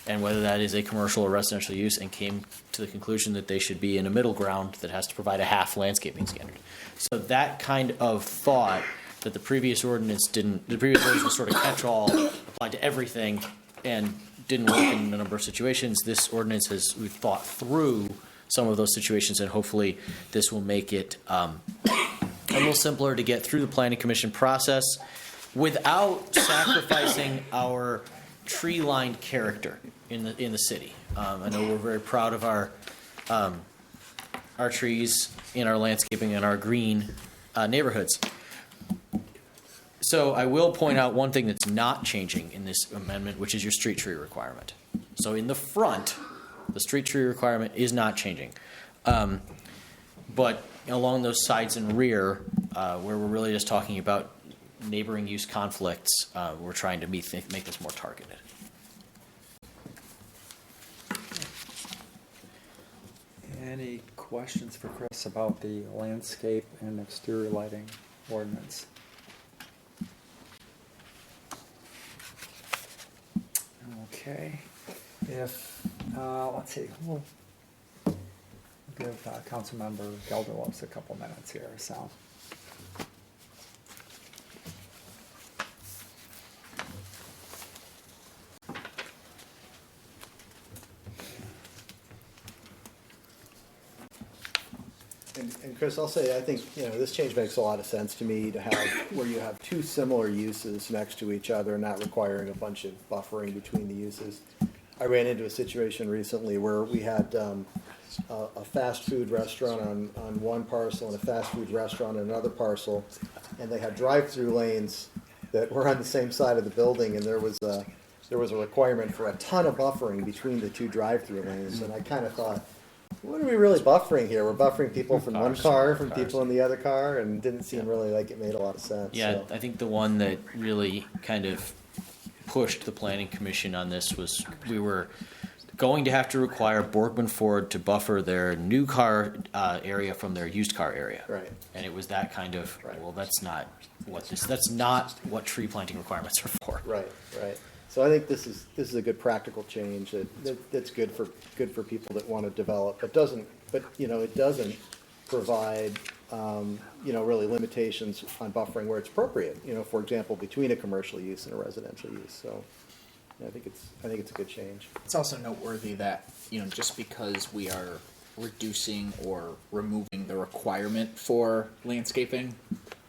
and whether that is a commercial or residential use, and came to the conclusion that they should be in a middle ground that has to provide a half landscaping standard. So that kind of thought that the previous ordinance was sort of catch-all, applied to everything, and didn't work in a number of situations. This ordinance we've thought through some of those situations, and hopefully this will make it a little simpler to get through the Planning Commission process. without sacrificing our tree-lined character in the city. I know we're very proud of our trees in our landscaping and our green neighborhoods. So I will point out one thing that's not changing in this amendment, which is your street tree requirement. So in the front, the street tree requirement is not changing. But along those sides and rear, where we're really just talking about neighboring use conflicts, we're trying to make this more targeted. Any questions for Chris about the landscape and exterior lighting ordinance? Okay, if, let's see, we'll give Councilmember Gelderlos a couple minutes here, so. And Chris, I'll say, I think, this change makes a lot of sense to me to have, where you have two similar uses next to each other, not requiring a bunch of buffering between the uses. I ran into a situation recently where we had a fast food restaurant on one parcel and a fast food restaurant on another parcel, and they had drive-through lanes that were on the same side of the building, and there was a requirement for a ton of buffering between the two drive-through lanes, and I kind of thought, what are we really buffering here? We're buffering people from one car, from people in the other car, and it didn't seem really like it made a lot of sense. Yeah, so. I think the one that really kind of pushed the Planning Commission on this was we were going to have to require Borgman Ford to buffer their new car area from their used car area. Right. And it was that kind of, Right. well, that's not what tree planting requirements are for. Right. So I think this is a good practical change that's good for people that want to develop, but it doesn't provide really limitations on buffering where it's appropriate. For example, between a commercial use and a residential use. So I think it's a good change. It's also noteworthy that, just because we are reducing or removing the requirement for landscaping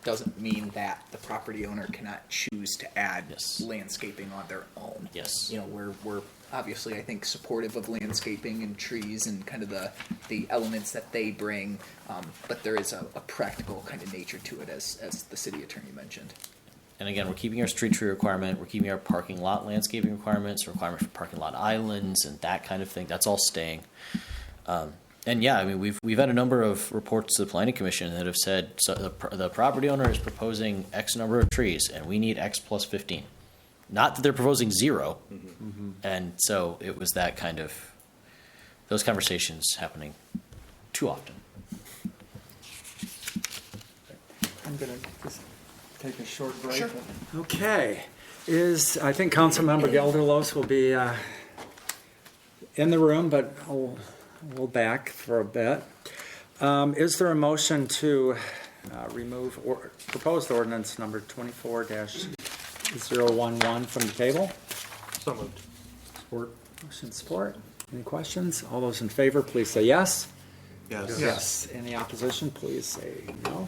doesn't mean that the property owner cannot choose to add landscaping on their own. Yes. We're obviously, I think, supportive of landscaping and trees and kind of the elements that they bring, but there is a practical kind of nature to it, as the city attorney mentioned. And again, we're keeping our street tree requirement, we're keeping our parking lot landscaping requirements, requirement for parking lot islands and that kind of thing. That's all staying. And yeah, I mean, we've had a number of reports to the Planning Commission that have said so the property owner is proposing X number of trees, and we need X plus 15. Not that they're proposing 0, and so it was that kind of those conversations happening too often. I'm going to just take a short break. Sure. Okay. I think Councilmember Gelderlos will be in the room, but we'll back for a bit. Is there a motion to remove or proposed ordinance number 24-011 from the table? So moved. Support. Motion support. Any questions? All those in favor, please say yes. Yes. Any opposition, please say no.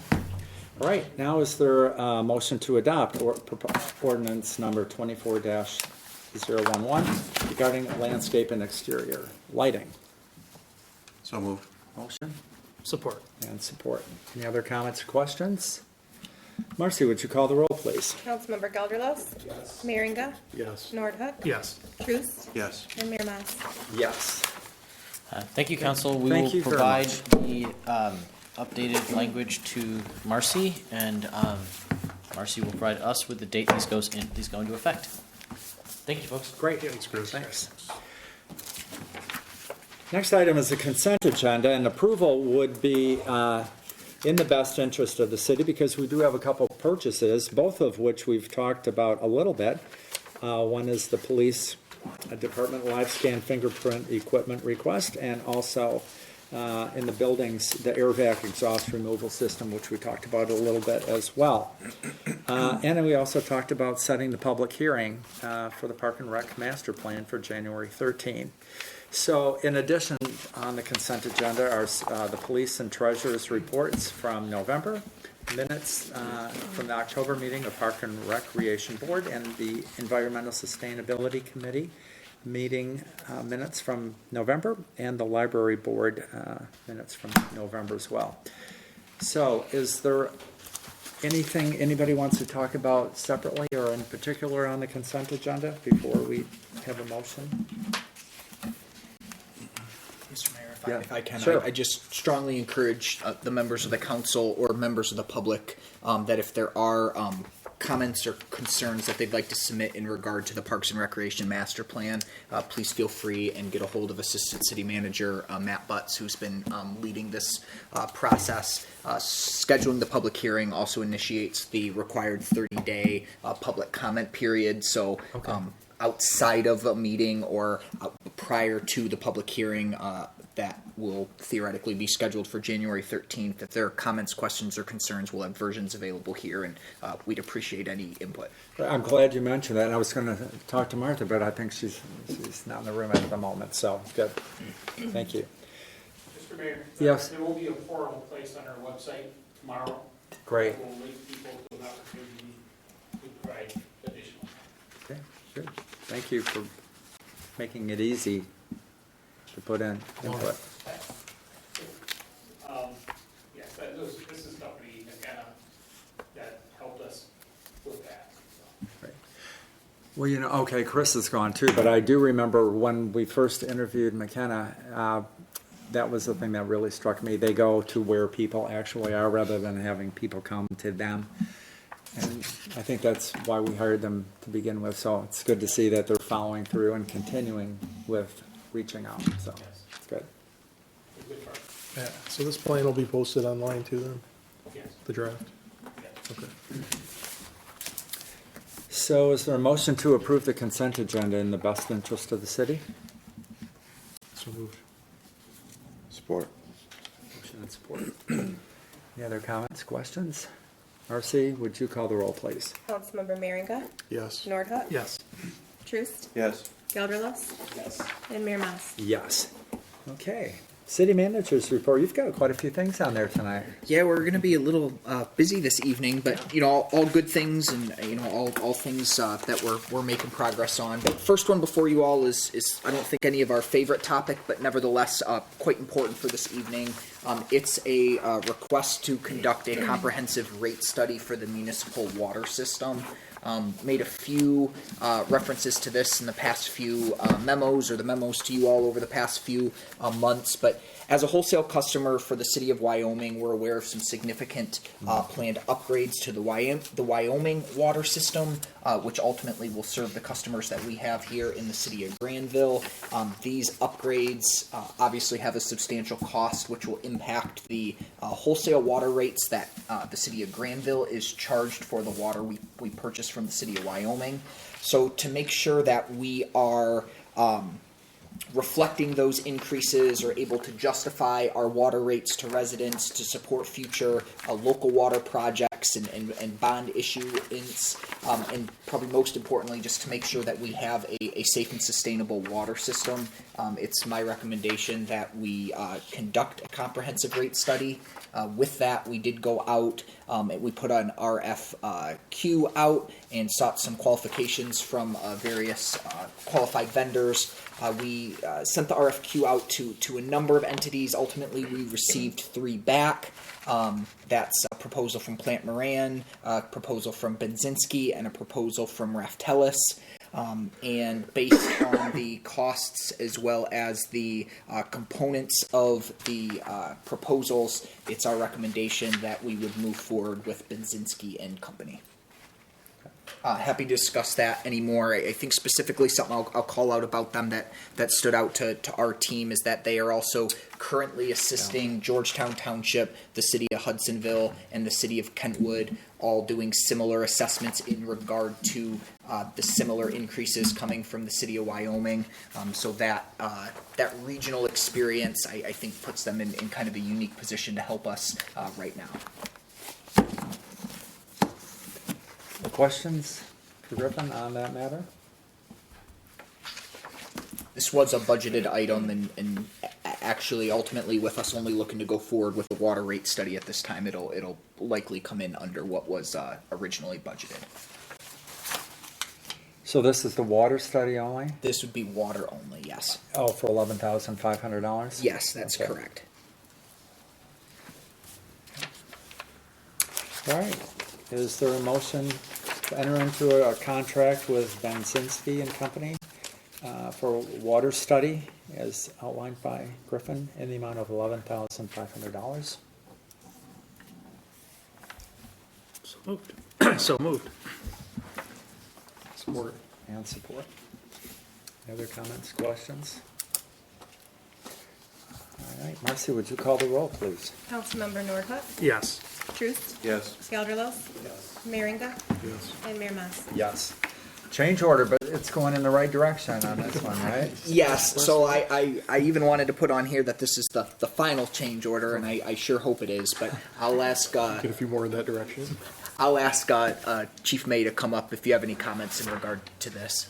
All right, now is there a motion to adopt ordinance number 24-011 regarding landscape and exterior lighting? So moved. Motion Support. and support. Any other comments or questions? Marcy, would you call the roll, please? Councilmember Gelderlos. Yes. Meringa. Yes. Nordhook. Yes. Truce. Yes. And Mayor Mas. Yes. Thank you, Council. We Thank will you very provide much. the updated language to Marcy, and Marcy will provide us with the date these go into effect. Thank you, folks. Great. Thanks. Next item is the consent agenda, and approval would be in the best interest of the city because we do have a couple of purchases, both of which we've talked about a little bit. One is the police department live scan fingerprint equipment request, and also in the buildings, the air vac exhaust removal system, which we talked about a little bit as well. And then we also talked about setting the public hearing for the Park and Rec Master Plan for January 13. So in addition, on the consent agenda are the police and treasurer's reports from November, minutes from the October meeting of Park and Recreation Board and the Environmental Sustainability Committee meeting minutes from November, and the Library Board minutes from November as well. So is there anything anybody wants to talk about separately or in particular on the consent agenda before we have a motion? Mr. Mayor, Yeah, if I can, sure. I just strongly encourage the members of the council or members of the public that if there are comments or concerns that they'd like to submit in regard to the Parks and Recreation Master Plan, please feel free and get a hold of Assistant City Manager Matt Butts, who's been leading this process. Scheduling the public hearing also initiates the required 30-day public comment period. So outside of a meeting or prior to the public hearing, that will theoretically be scheduled for January 13th. If there are comments, questions, or concerns, we'll have versions available here, and we'd appreciate any input. I'm glad you mentioned that. I was going to talk to Martha, but I think she's not in the room at the moment, so good. Thank you. Mr. Mayor? Yes. There will be a portal placed on our website tomorrow. Great. That will link people to an opportunity to provide additional. Okay, good. Thank you for making it easy to put in input. Yes, this is company that helped us with that. Right. Well, you know, okay, Chris is gone too, but I do remember when we first interviewed McKenna, that was the thing that really struck me. They go to where people actually are rather than having people come to them. And I think that's why we hired them to begin with. So it's good to see that they're following through and continuing with reaching out. So it's good. Yeah, so this plan will be posted online too then? Yes. The draft? Yes. Okay. So is there a motion to approve the consent agenda in the best interest of the city? So moved. Support. Motion and support. Any other comments, questions? Marcy, would you call the roll, please? Councilmember Merringa, Yes. Nordhook, Yes. Troost, Yes. Gelderlos, Yes. and Mayor Mas. Yes. Okay. City managers report. You've got quite a few things on there tonight. Yeah, we're going to be a little busy this evening, but you know, all good things, and you know, all things that we're making progress on. But first one before you all is I don't think any of our favorite topic, but nevertheless quite important for this evening. It's a request to conduct a comprehensive rate study for the municipal water system. Made a few references to this in the past few memos, or the memos to you all over the past few months, but as a wholesale customer for the city of Wyoming, we're aware of some significant planned upgrades to the Wyoming water system, which ultimately will serve the customers that we have here in the city of Grandville. These upgrades obviously have a substantial cost, which will impact the wholesale water rates that the city of Grandville is charged for the water we purchase from the city of Wyoming. So to make sure that we are reflecting those increases, or able to justify our water rates to residents to support future local water projects and bond issuance, and probably most importantly, just to make sure that we have a safe and sustainable water system. It's my recommendation that we conduct a comprehensive rate study. With that, we did go out, we put an RFQ out and sought some qualifications from various qualified vendors. We sent the RFQ out to a number of entities. Ultimately, we received 3 back. That's a proposal from Plant Moran, a proposal from Benzinski, and a proposal from Raftelis. And based on the costs as well as the components of the proposals, it's our recommendation that we would move forward with Benzinski and Company. Happy to discuss that anymore. I think specifically something I'll call out about them that stood out to our team is that they are also currently assisting Georgetown Township, the city of Hudsonville, and the city of Kentwood, all doing similar assessments in regard to the similar increases coming from the city of Wyoming. So that regional experience, I think, puts them in kind of a unique position to help us right now. Questions for Griffin on that matter? This was a budgeted item, and actually, ultimately, with us only looking to go forward with the water rate study at this time, it'll likely come in under what was originally budgeted. So this is the water study only? This would be water only, yes. Oh, for $11,500? Yes, that's Okay. correct. All right. Is there a motion to enter into a contract with Benzinski and Company for water study as outlined by Griffin in the amount of $11,500? So moved. So moved. Support. And support. Any other comments, questions? All right, Marcy, would you call the roll, please? Councilmember Nordhook, Yes. Truist, Yes. Gelderlos, Merringa, Yes. and Mayor Mas. Yes. Change order, but it's going in the right direction on this one, right? Yes, so I even wanted to put on here that this is the final change order, and I sure hope it is, but I'll ask, Get a few more in that direction. I'll ask Chief May to come up if you have any comments in regard to this.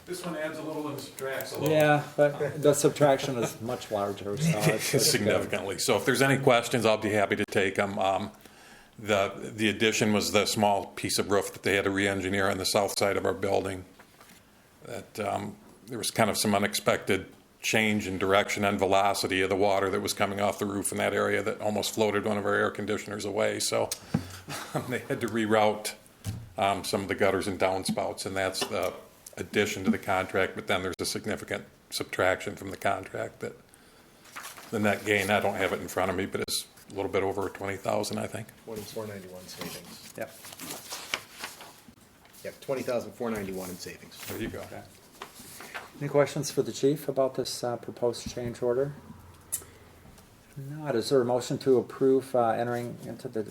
This one adds a little and subtracts a little. Yeah, but the subtraction is much larger, so it's good. Significantly. So if there's any questions, I'll be happy to take them. The addition was the small piece of roof that they had to re-engineer on the south side of our building. That there was kind of some unexpected change in direction and velocity of the water that was coming off the roof in that area that almost floated one of our air conditioners away. So they had to reroute some of the gutters and downspouts, and that's the addition to the contract. But then there's a significant subtraction from the contract that the net gain, I don't have it in front of me, but it's a little bit over 20,000, I think. 491 savings. Yep. Yep, 20,491 in savings. There you go. Okay. Any questions for the chief about this proposed change order? If not, is there a motion to approve entering into the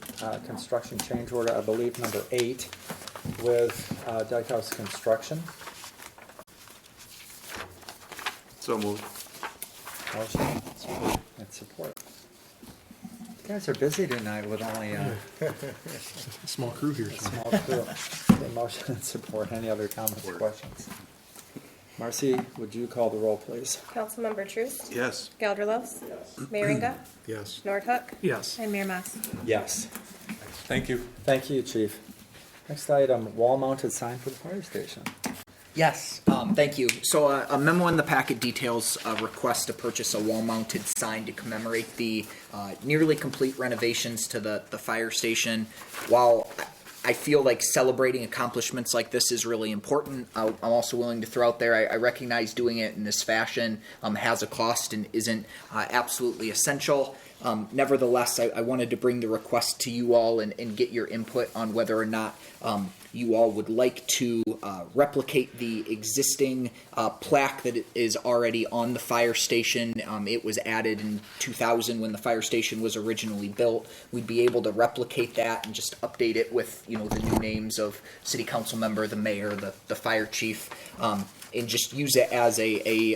construction change order, I believe number 8, with Dyke House Construction? So moved. Motion and support. You guys are busy tonight with only a Small crew here. small crew. Okay, motion and support. Any other comments or questions? Marcy, would you call the roll, please? Councilmember Truist, Yes. Gelderlos, Merringa, Yes. Nordhook, Yes. and Mayor Mas. Yes. Thank you. Thank you, Chief. Next item, wall-mounted sign for the fire station. Yes, thank you. So a memo in the packet details a request to purchase a wall-mounted sign to commemorate the nearly complete renovations to the fire station. While I feel like celebrating accomplishments like this is really important, I'm also willing to throw out there, I recognize doing it in this fashion has a cost and isn't absolutely essential. Nevertheless, I wanted to bring the request to you all and get your input on whether or not you all would like to replicate the existing plaque that is already on the fire station. It was added in 2000 when the fire station was originally built. We'd be able to replicate that and just update it with the new names of city council member, the mayor, the fire chief, and just use it as a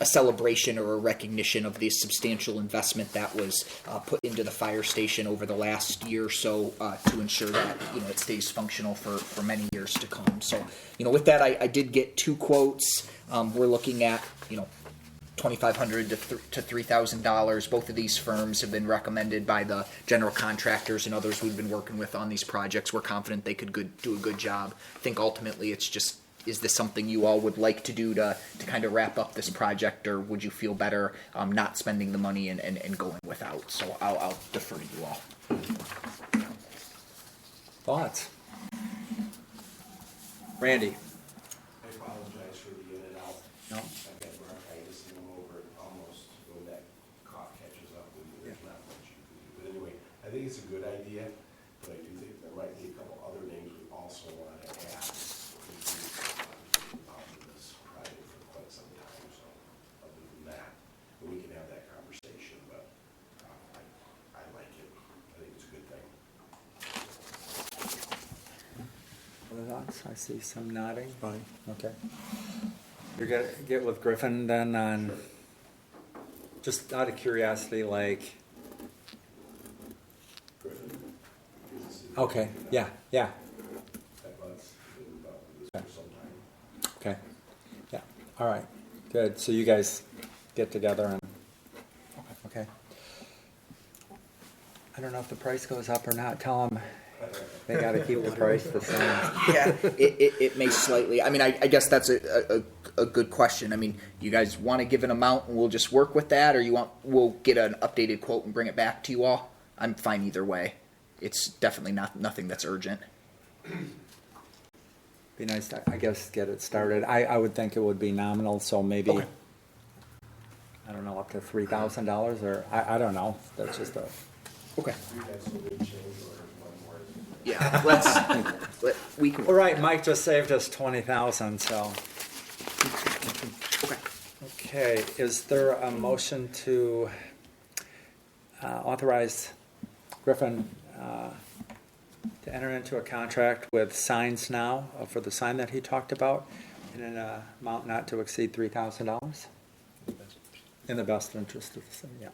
celebration or a recognition of the substantial investment that was put into the fire station over the last year or so to ensure that it stays functional for many years to come. So with that, I did get 2 quotes. We're looking at $2,500 to $3,000. Both of these firms have been recommended by the general contractors and others we've been working with on these projects. We're confident they could do a good job. I think ultimately it's just, is this something you all would like to do to kind of wrap up this project, or would you feel better not spending the money and going without? So I'll defer to you all. Thoughts? Randy? I apologize for the in and out. No? I've had bronchitis and I'm over it almost when that cough catches up with you. There's not much you can do. But anyway, I think it's a good idea, but I do think there might be a couple other names we also want to add. We've been involved in this project for quite some time, so other than that, we can have that conversation, but I like it. I think it's a good thing. Other thoughts? I see some nodding. Fine. Okay. You're gonna get with Griffin then on, just out of curiosity, like, okay, yeah. That month's been about this for some time. All right, good. So you guys get together and, okay. I don't know if the price goes up or not. Tell them they got to keep the price the same. Yeah, it may slightly. I mean, I guess that's a good question. I mean, you guys want to give an amount and we'll just work with that, or we'll get an updated quote and bring it back to you all? I'm fine either way. It's definitely nothing that's urgent. Be nice to, I guess, get it started. I would think it would be nominal, so maybe, Okay. I don't know, up to $3,000 or, I don't know. That's just a, Okay. Yeah, we can. all right, Mike just saved us 20,000, so. Okay. Okay, is there a motion to authorize Griffin to enter into a contract with Signs Now for the sign that he talked about in an amount not to exceed $3,000? In the best interest of the city, yeah.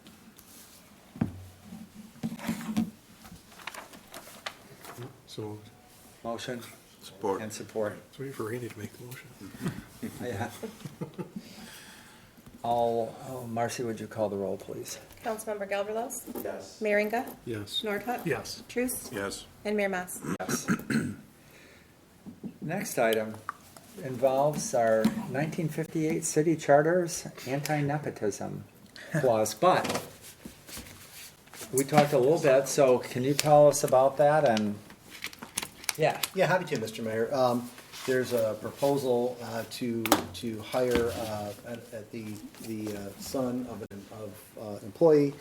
So moved. Motion Support. and support. Let's wait for Randy to make the motion. Yeah. Marcy, would you call the roll, please? Councilmember Gelderlos. Yes. Meringa. Yes. Nordhook. Yes. Truce. Yes. And Mayor Mas. Yes. Next item involves our 1958 city charter's anti-nepotism clause, but we talked a little bit, so can you tell us about that? And yeah, Yeah, happy to, Mr. Mayor. There's a proposal to hire at the son of an employee.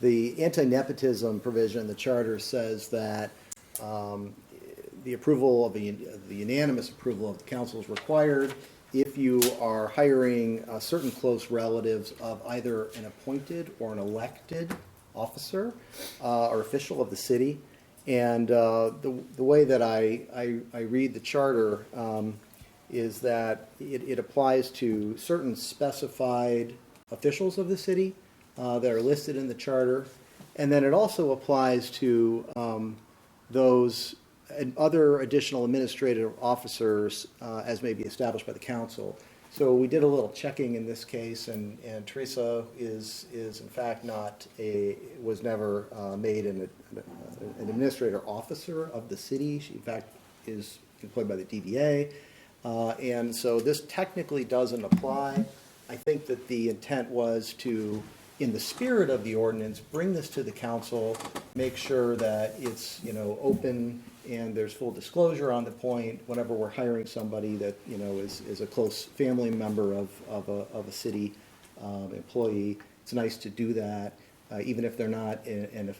The anti-nepotism provision in the charter says that the approval of the unanimous approval of the council is required if you are hiring certain close relatives of either an appointed or an elected officer or official of the city. And the way that I read the charter is that it applies to certain specified officials of the city that are listed in the charter. And then it also applies to those and other additional administrative officers as may be established by the council. So we did a little checking in this case, and Teresa is in fact was never made an administrator officer of the city. She in fact is employed by the DDA, and so this technically doesn't apply. I think that the intent was to, in the spirit of the ordinance, bring this to the council, make sure that it's open and there's full disclosure on the point whenever we're hiring somebody that is a close family member of a city employee. It's nice to do that, even if they're not an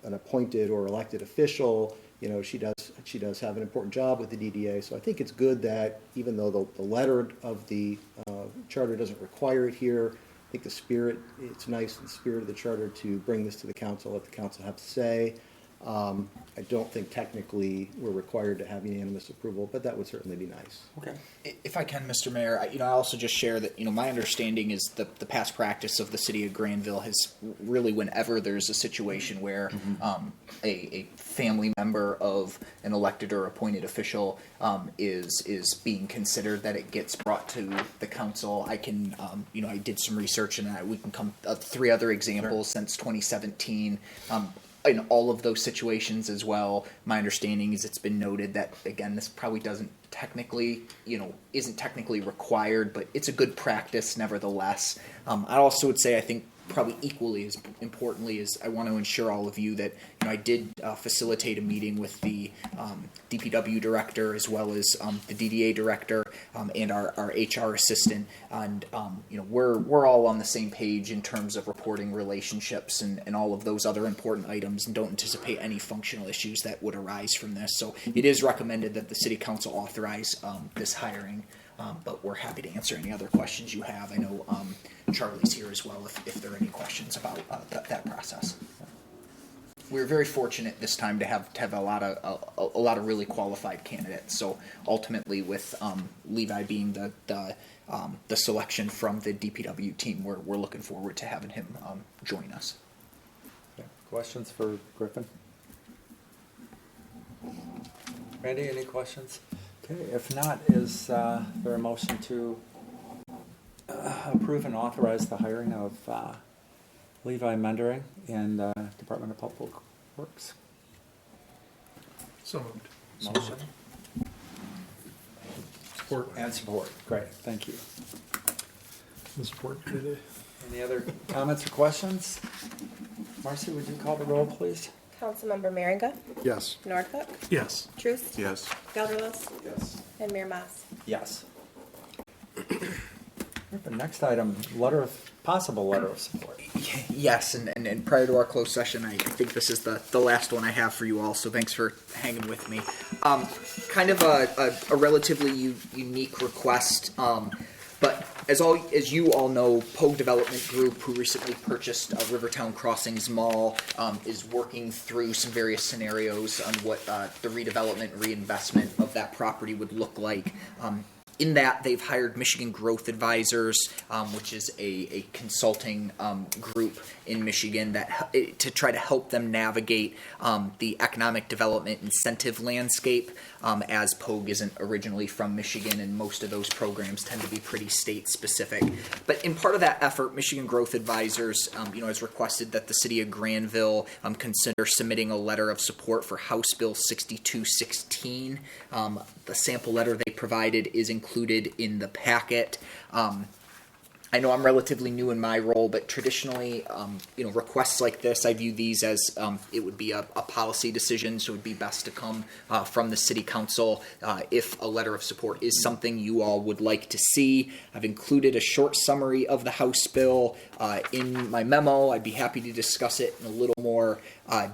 appointed or elected official. She does have an important job with the DDA. So I think it's good that even though the letter of the charter doesn't require it here, I think it's nice in the spirit of the charter to bring this to the council, let the council have to say. I don't think technically we're required to have unanimous approval, but that would certainly be nice. okay. If I can, Mr. Mayor, I also just share that, my understanding is the past practice of the city of Grandville has really, whenever there's a situation where a family member of an elected or appointed official is being considered, that it gets brought to the council. I can, I did some research and we can come up 3 other examples since 2017. In all of those situations as well, my understanding is it's been noted that, again, this probably isn't technically required, but it's a good practice nevertheless. I also would say I think probably equally as importantly is I want to ensure all of you that I did facilitate a meeting with the DPW director as well as the DDA director and our HR assistant, and we're all on the same page in terms of reporting relationships and all of those other important items, and don't anticipate any functional issues that would arise from this. So it is recommended that the city council authorize this hiring. But we're happy to answer any other questions you have. I know Charlie's here as well if there are any questions about that process. We're very fortunate this time to have a lot of really qualified candidates. So ultimately, with Levi being the selection from the DPW team, we're looking forward to having him join us. Okay. Questions for Griffin? Randy, any questions? Okay, if not, is there a motion to approve and authorize the hiring of Levi Mendering in the Department of Public Works. So moved. Motion Support. and support. Great, thank you. The support today. Any other comments or questions? Marcy, would you call the roll, please? Councilmember Merringa, Yes. Norfolk, Yes. Truce, Yes. Gelderlos, Yes. and Mayor Mas. Yes. The next item, possible letter of support. Yes, and prior to our closed session, I think this is the last one I have for you all, so thanks for hanging with me. Kind of a relatively unique request, but as you all know, Pogue Development Group, who recently purchased Rivertown Crossings Mall, is working through some various scenarios on what the redevelopment and reinvestment of that property would look like. In that, they've hired Michigan Growth Advisors, which is a consulting group in Michigan to try to help them navigate the economic development incentive landscape, as Pogue isn't originally from Michigan, and most of those programs tend to be pretty state specific. But in part of that effort, Michigan Growth Advisors, has requested that the city of Grandville consider submitting a letter of support for House Bill 6216. The sample letter they provided is included in the packet. I know I'm relatively new in my role, but traditionally, requests like this, I view these as it would be a policy decision, so it would be best to come from the city council if a letter of support is something you all would like to see. I've included a short summary of the House bill in my memo. I'd be happy to discuss it in a little more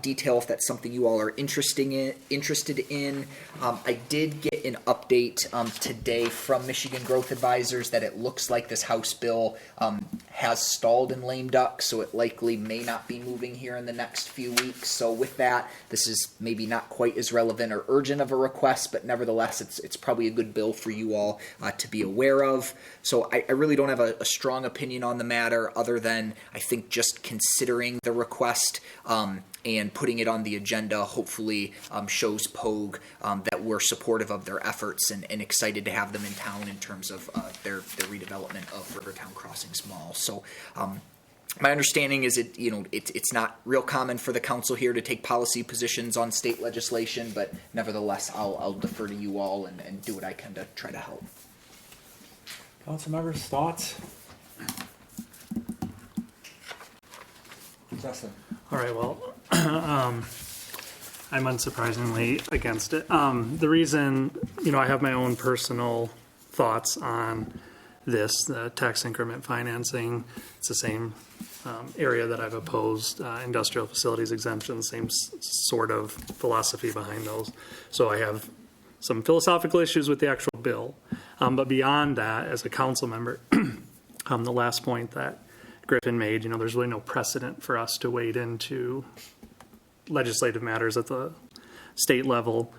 detail if that's something you all are interested in. I did get an update today from Michigan Growth Advisors that it looks like this House bill has stalled in lame duck, so it likely may not be moving here in the next few weeks. So with that, this is maybe not quite as relevant or urgent of a request, but nevertheless, it's probably a good bill for you all to be aware of. So I really don't have a strong opinion on the matter, other than I think just considering the request and putting it on the agenda hopefully shows Pogue that we're supportive of their efforts and excited to have them in town in terms of their redevelopment of Rivertown Crossings Mall. So my understanding is it's not real common for the council here to take policy positions on state legislation, but nevertheless I'll defer to you all and do what I can to try to help. Council members, thoughts? Justin. All right, well, I'm unsurprisingly against it. The reason, I have my own personal thoughts on this, the tax increment financing. It's the same area that I've opposed industrial facilities exemption, same sort of philosophy behind those. So I have some philosophical issues with the actual bill. But beyond that, as a council member, the last point that Griffin made, there's really no precedent for us to wade into legislative matters at the state level.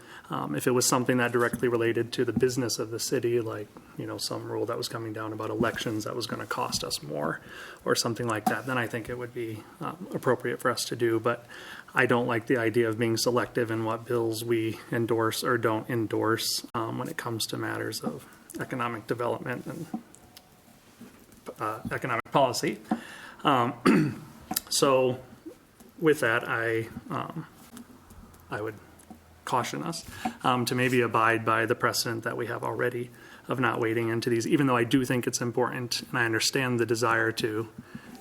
If it was something that directly related to the business of the city, like, some rule that was coming down about elections that was going to cost us more or something like that, then I think it would be appropriate for us to do. But I don't like the idea of being selective in what bills we endorse or don't endorse when it comes to matters of economic development and economic policy. So with that, I would caution us to maybe abide by the precedent that we have already of not wading into these, even though I do think it's important, and I understand the desire to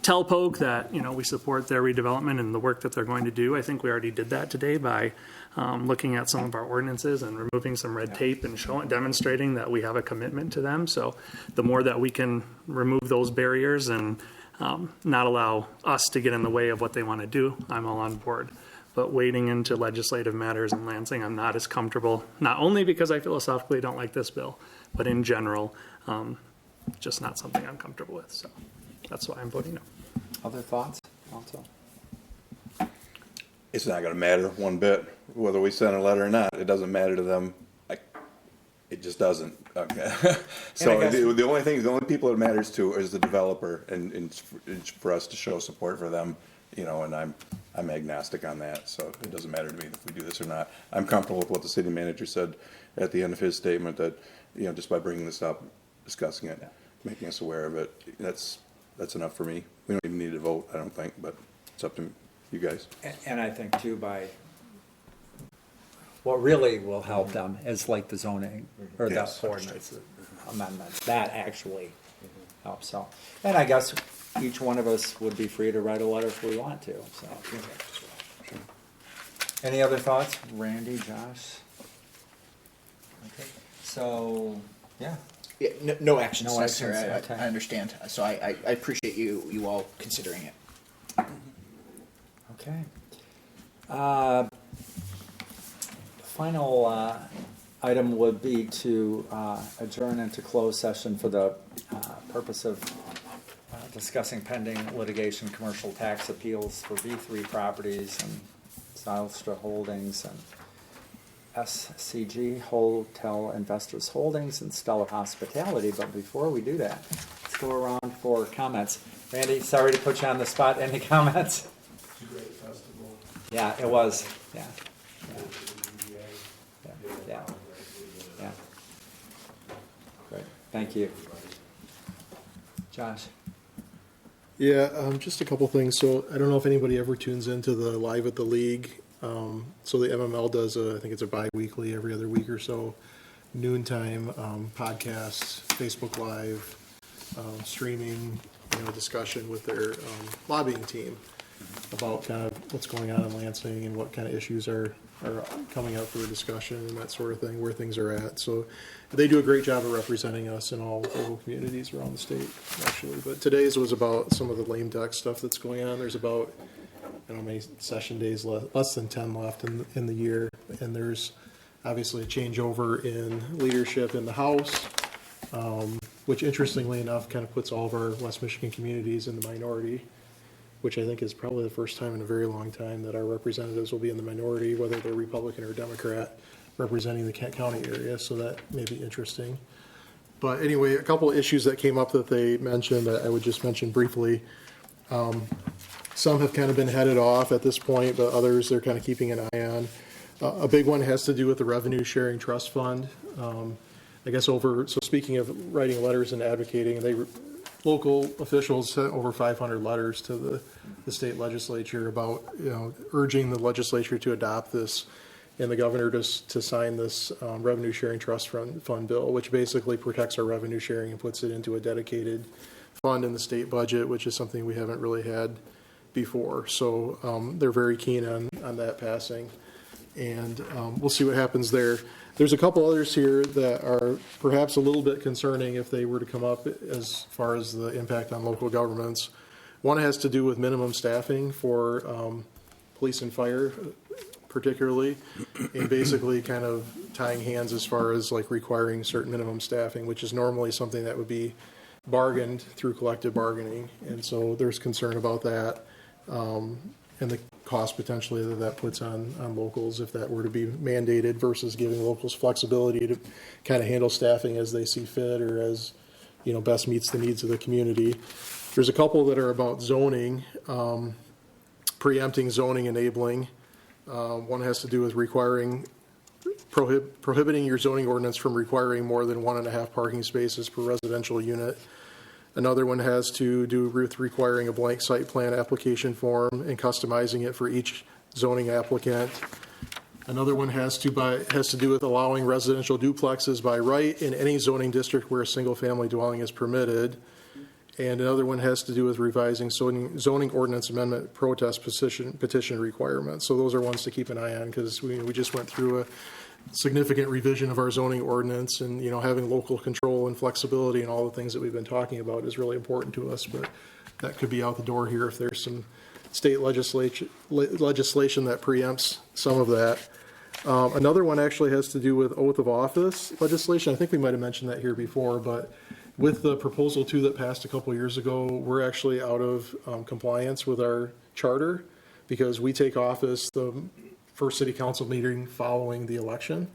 tell Pogue that, we support their redevelopment and the work that they're going to do. I think we already did that today by looking at some of our ordinances and removing some red tape and demonstrating that we have a commitment to them. So the more that we can remove those barriers and not allow us to get in the way of what they want to do, I'm all on board. But wading into legislative matters in Lansing, I'm not as comfortable, not only because I philosophically don't like this bill, but in general, just not something I'm comfortable with. So that's why I'm voting no. Other thoughts? Also. It's not going to matter one bit whether we send a letter or not. It doesn't matter to them. It just doesn't. Okay. So the only people it matters to is the developer, and it's for us to show support for them. And I'm agnostic on that, so it doesn't matter to me if we do this or not. I'm comfortable with what the city manager said at the end of his statement, that just by bringing this up, discussing it, making us aware of it. That's enough for me. We don't even need to vote, I don't think, but it's up to you guys. And I think too, by what really will help them is like the zoning or the Yes. ordinance amendments. That actually helps. So, and I guess each one of us would be free to write a letter if we want to. So, any other thoughts, Randy, Josh? Okay. So, yeah. Yeah, no action No necessary. actions, okay. I understand. So I appreciate you all considering it. Okay. Final item would be to adjourn into closed session for the purpose of discussing pending litigation, commercial tax appeals for B3 properties and Zylstra Holdings and SCG Hotel Investors Holdings and Stella Hospitality. But before we do that, let's go around for comments. Randy, sorry to put you on the spot. Any comments? It's a great festival. Yeah, it was. Yeah. Yeah. Yeah. Great. Thank you. Josh. Yeah, just a couple things. So I don't know if anybody ever tunes into the Live at the League. So the MML does I think it's a bi-weekly, every other week or so, noontime podcast, Facebook Live, streaming, discussion with their lobbying team about kind of what's going on in Lansing and what kind of issues are coming up for discussion and that sort of thing, where things are at. So they do a great job of representing us in all local communities around the state, actually. But today's was about some of the lame duck stuff that's going on. There's about, I don't know how many session days left, less than 10 left in the year. And there's obviously a changeover in leadership in the House, which interestingly enough kind of puts all of our West Michigan communities in the minority, which I think is probably the first time in a very long time that our representatives will be in the minority, whether they're Republican or Democrat, representing the Kent County area. So that may be interesting. But anyway, a couple of issues that came up that they mentioned, I would just mention briefly. Some have kind of been headed off at this point, but others they're kind of keeping an eye on. A big one has to do with the Revenue Sharing Trust Fund. I guess so speaking of writing letters and advocating, local officials sent over 500 letters to the state legislature about, urging the legislature to adopt this and the governor to sign this Revenue Sharing Trust Fund bill, which basically protects our revenue sharing and puts it into a dedicated fund in the state budget, which is something we haven't really had before. So they're very keen on that passing. And we'll see what happens there. There's a couple others here that are perhaps a little bit concerning if they were to come up as far as the impact on local governments. One has to do with minimum staffing for police and fire, particularly, and basically kind of tying hands as far as like requiring certain minimum staffing, which is normally something that would be bargained through collective bargaining. And so there's concern about that. And the cost potentially that puts on locals if that were to be mandated versus giving locals flexibility to kind of handle staffing as they see fit or as, best meets the needs of the community. There's a couple that are about zoning, preempting zoning enabling. One has to do with prohibiting your zoning ordinance from requiring more than 1.5 parking spaces per residential unit. Another one has to do with requiring a blank site plan application form and customizing it for each zoning applicant. Another one has to do with allowing residential duplexes by right in any zoning district where a single-family dwelling is permitted. And another one has to do with revising zoning ordinance amendment protest petition requirements. So those are ones to keep an eye on because we just went through a significant revision of our zoning ordinance, and having local control and flexibility and all the things that we've been talking about is really important to us. But that could be out the door here if there's some state legislation that preempts some of that. Another one actually has to do with oath of office legislation. I think we might have mentioned that here before, but with the proposal 2 that passed a couple years ago, we're actually out of compliance with our charter because we take office the first city council meeting following the election.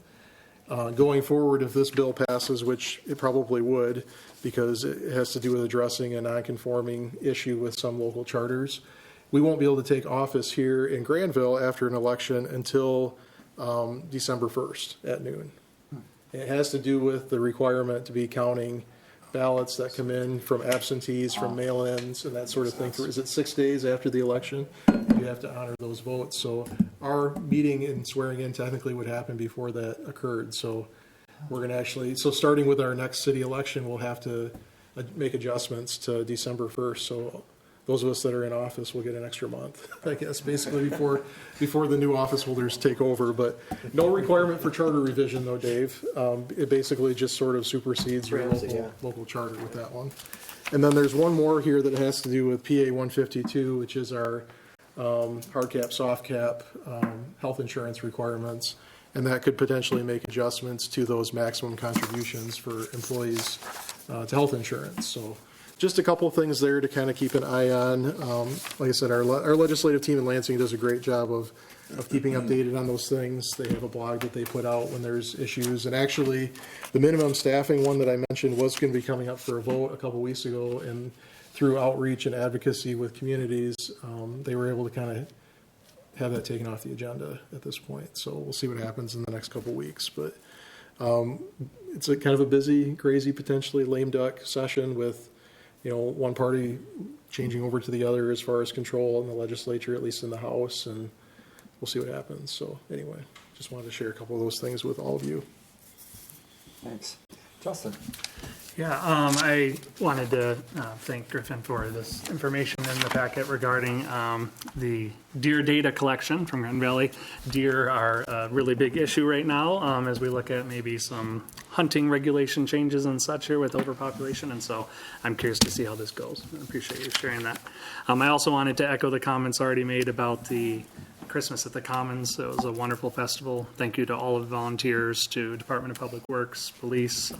Going forward, if this bill passes, which it probably would, because it has to do with addressing a non-conforming issue with some local charters, we won't be able to take office here in Grandville after an election until December 1st at noon. It has to do with the requirement to be counting ballots that come in from absentees, from mail-ins, and that sort of thing. Is it 6 days after the election? You have to honor those votes. So our meeting and swearing in technically would happen before that occurred. So we're going to actually, so starting with our next city election, we'll have to make adjustments to December 1st. So those of us that are in office will get an extra month, I guess, basically before the new office holders take over. But no requirement for charter revision, though, Dave. It basically just sort of supersedes your local charter with that one. And then there's one more here that has to do with PA 152, which is our hard cap, soft cap, health insurance requirements. And that could potentially make adjustments to those maximum contributions for employees to health insurance. So just a couple of things there to kind of keep an eye on. Like I said, our legislative team in Lansing does a great job of keeping updated on those things. They have a blog that they put out when there's issues. And actually, the minimum staffing one that I mentioned was going to be coming up for a vote a couple weeks ago. And through outreach and advocacy with communities, they were able to kind of have that taken off the agenda at this point. So we'll see what happens in the next couple weeks. But it's a kind of a busy, crazy, potentially lame duck session with one party changing over to the other as far as control in the legislature, at least in the House, and we'll see what happens. So anyway, just wanted to share a couple of those things with all of you. Thanks. Justin? Yeah, I wanted to thank Griffin for this information in the packet regarding the deer data collection from Grandville. Deer are a really big issue right now as we look at maybe some hunting regulation changes and such here with overpopulation, and so I'm curious to see how this goes. I appreciate you sharing that. I also wanted to echo the comments already made about the Christmas at the Commons. It was a wonderful festival. Thank you to all of the volunteers, to Department of Public Works, police,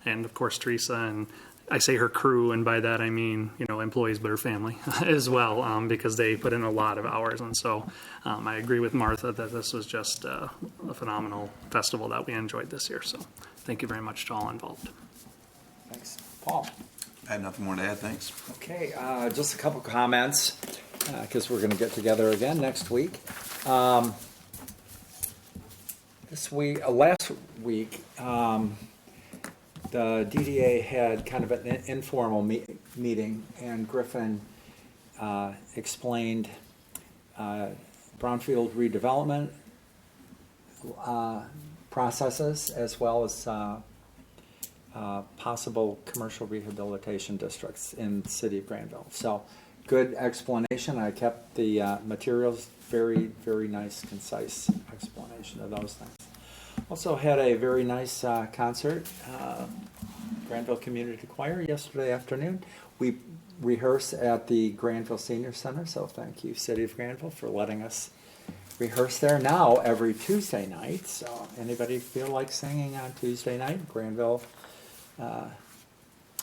and of course Teresa, and I say her crew, and by that I mean employees, but her family as well, because they put in a lot of hours. And so I agree with Martha that this was just a phenomenal festival that we enjoyed this year. So thank you very much to all involved. Thanks. Paul? I have nothing more to add, thanks. Okay, just a couple comments, because we're going to get together again next week. Last week, the DDA had kind of an informal meeting, and Griffin explained brownfield redevelopment processes, as well as possible commercial rehabilitation districts in the city of Grandville. So, good explanation. I kept the materials very, very nice, concise explanation of those things. Also had a very nice concert, Grandville Community Choir, yesterday afternoon. We rehearsed at the Grandville Senior Center, so thank you, City of Grandville, for letting us rehearse there now every Tuesday night. So anybody feel like singing on Tuesday night? Grandville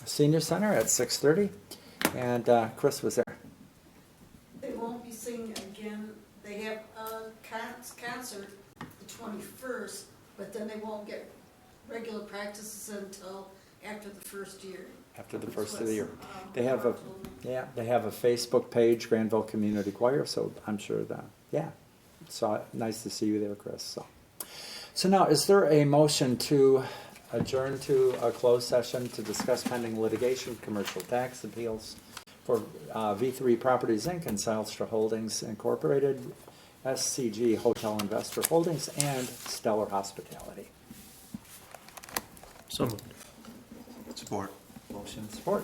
Senior Center at 6:30, and Chris was there. They won't be singing again. They have a concert the 21st, but then they won't get regular practices until after the first year. After the first of the year, they have a Facebook page, Grandville Community Choir. So I'm sure that So nice to see you there, Chris. So now, is there a motion to adjourn to a closed session to discuss pending litigation, commercial tax appeals for V3 Properties Inc. and Silstra Holdings Incorporated, SCG Hotel Investor Holdings, and Stellar Hospitality? So moved. Support. Motion support.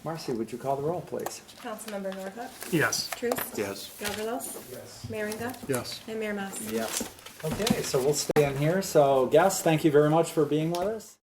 Marcy, would you call the roll, please? Councilmember Norhuck. Yes. Truce. Yes. Galverlos. Yes. Merringa. Yes. And Mayor Mas. Yes. Okay, so we'll stay in here. So, guests, thank you very much for being with us.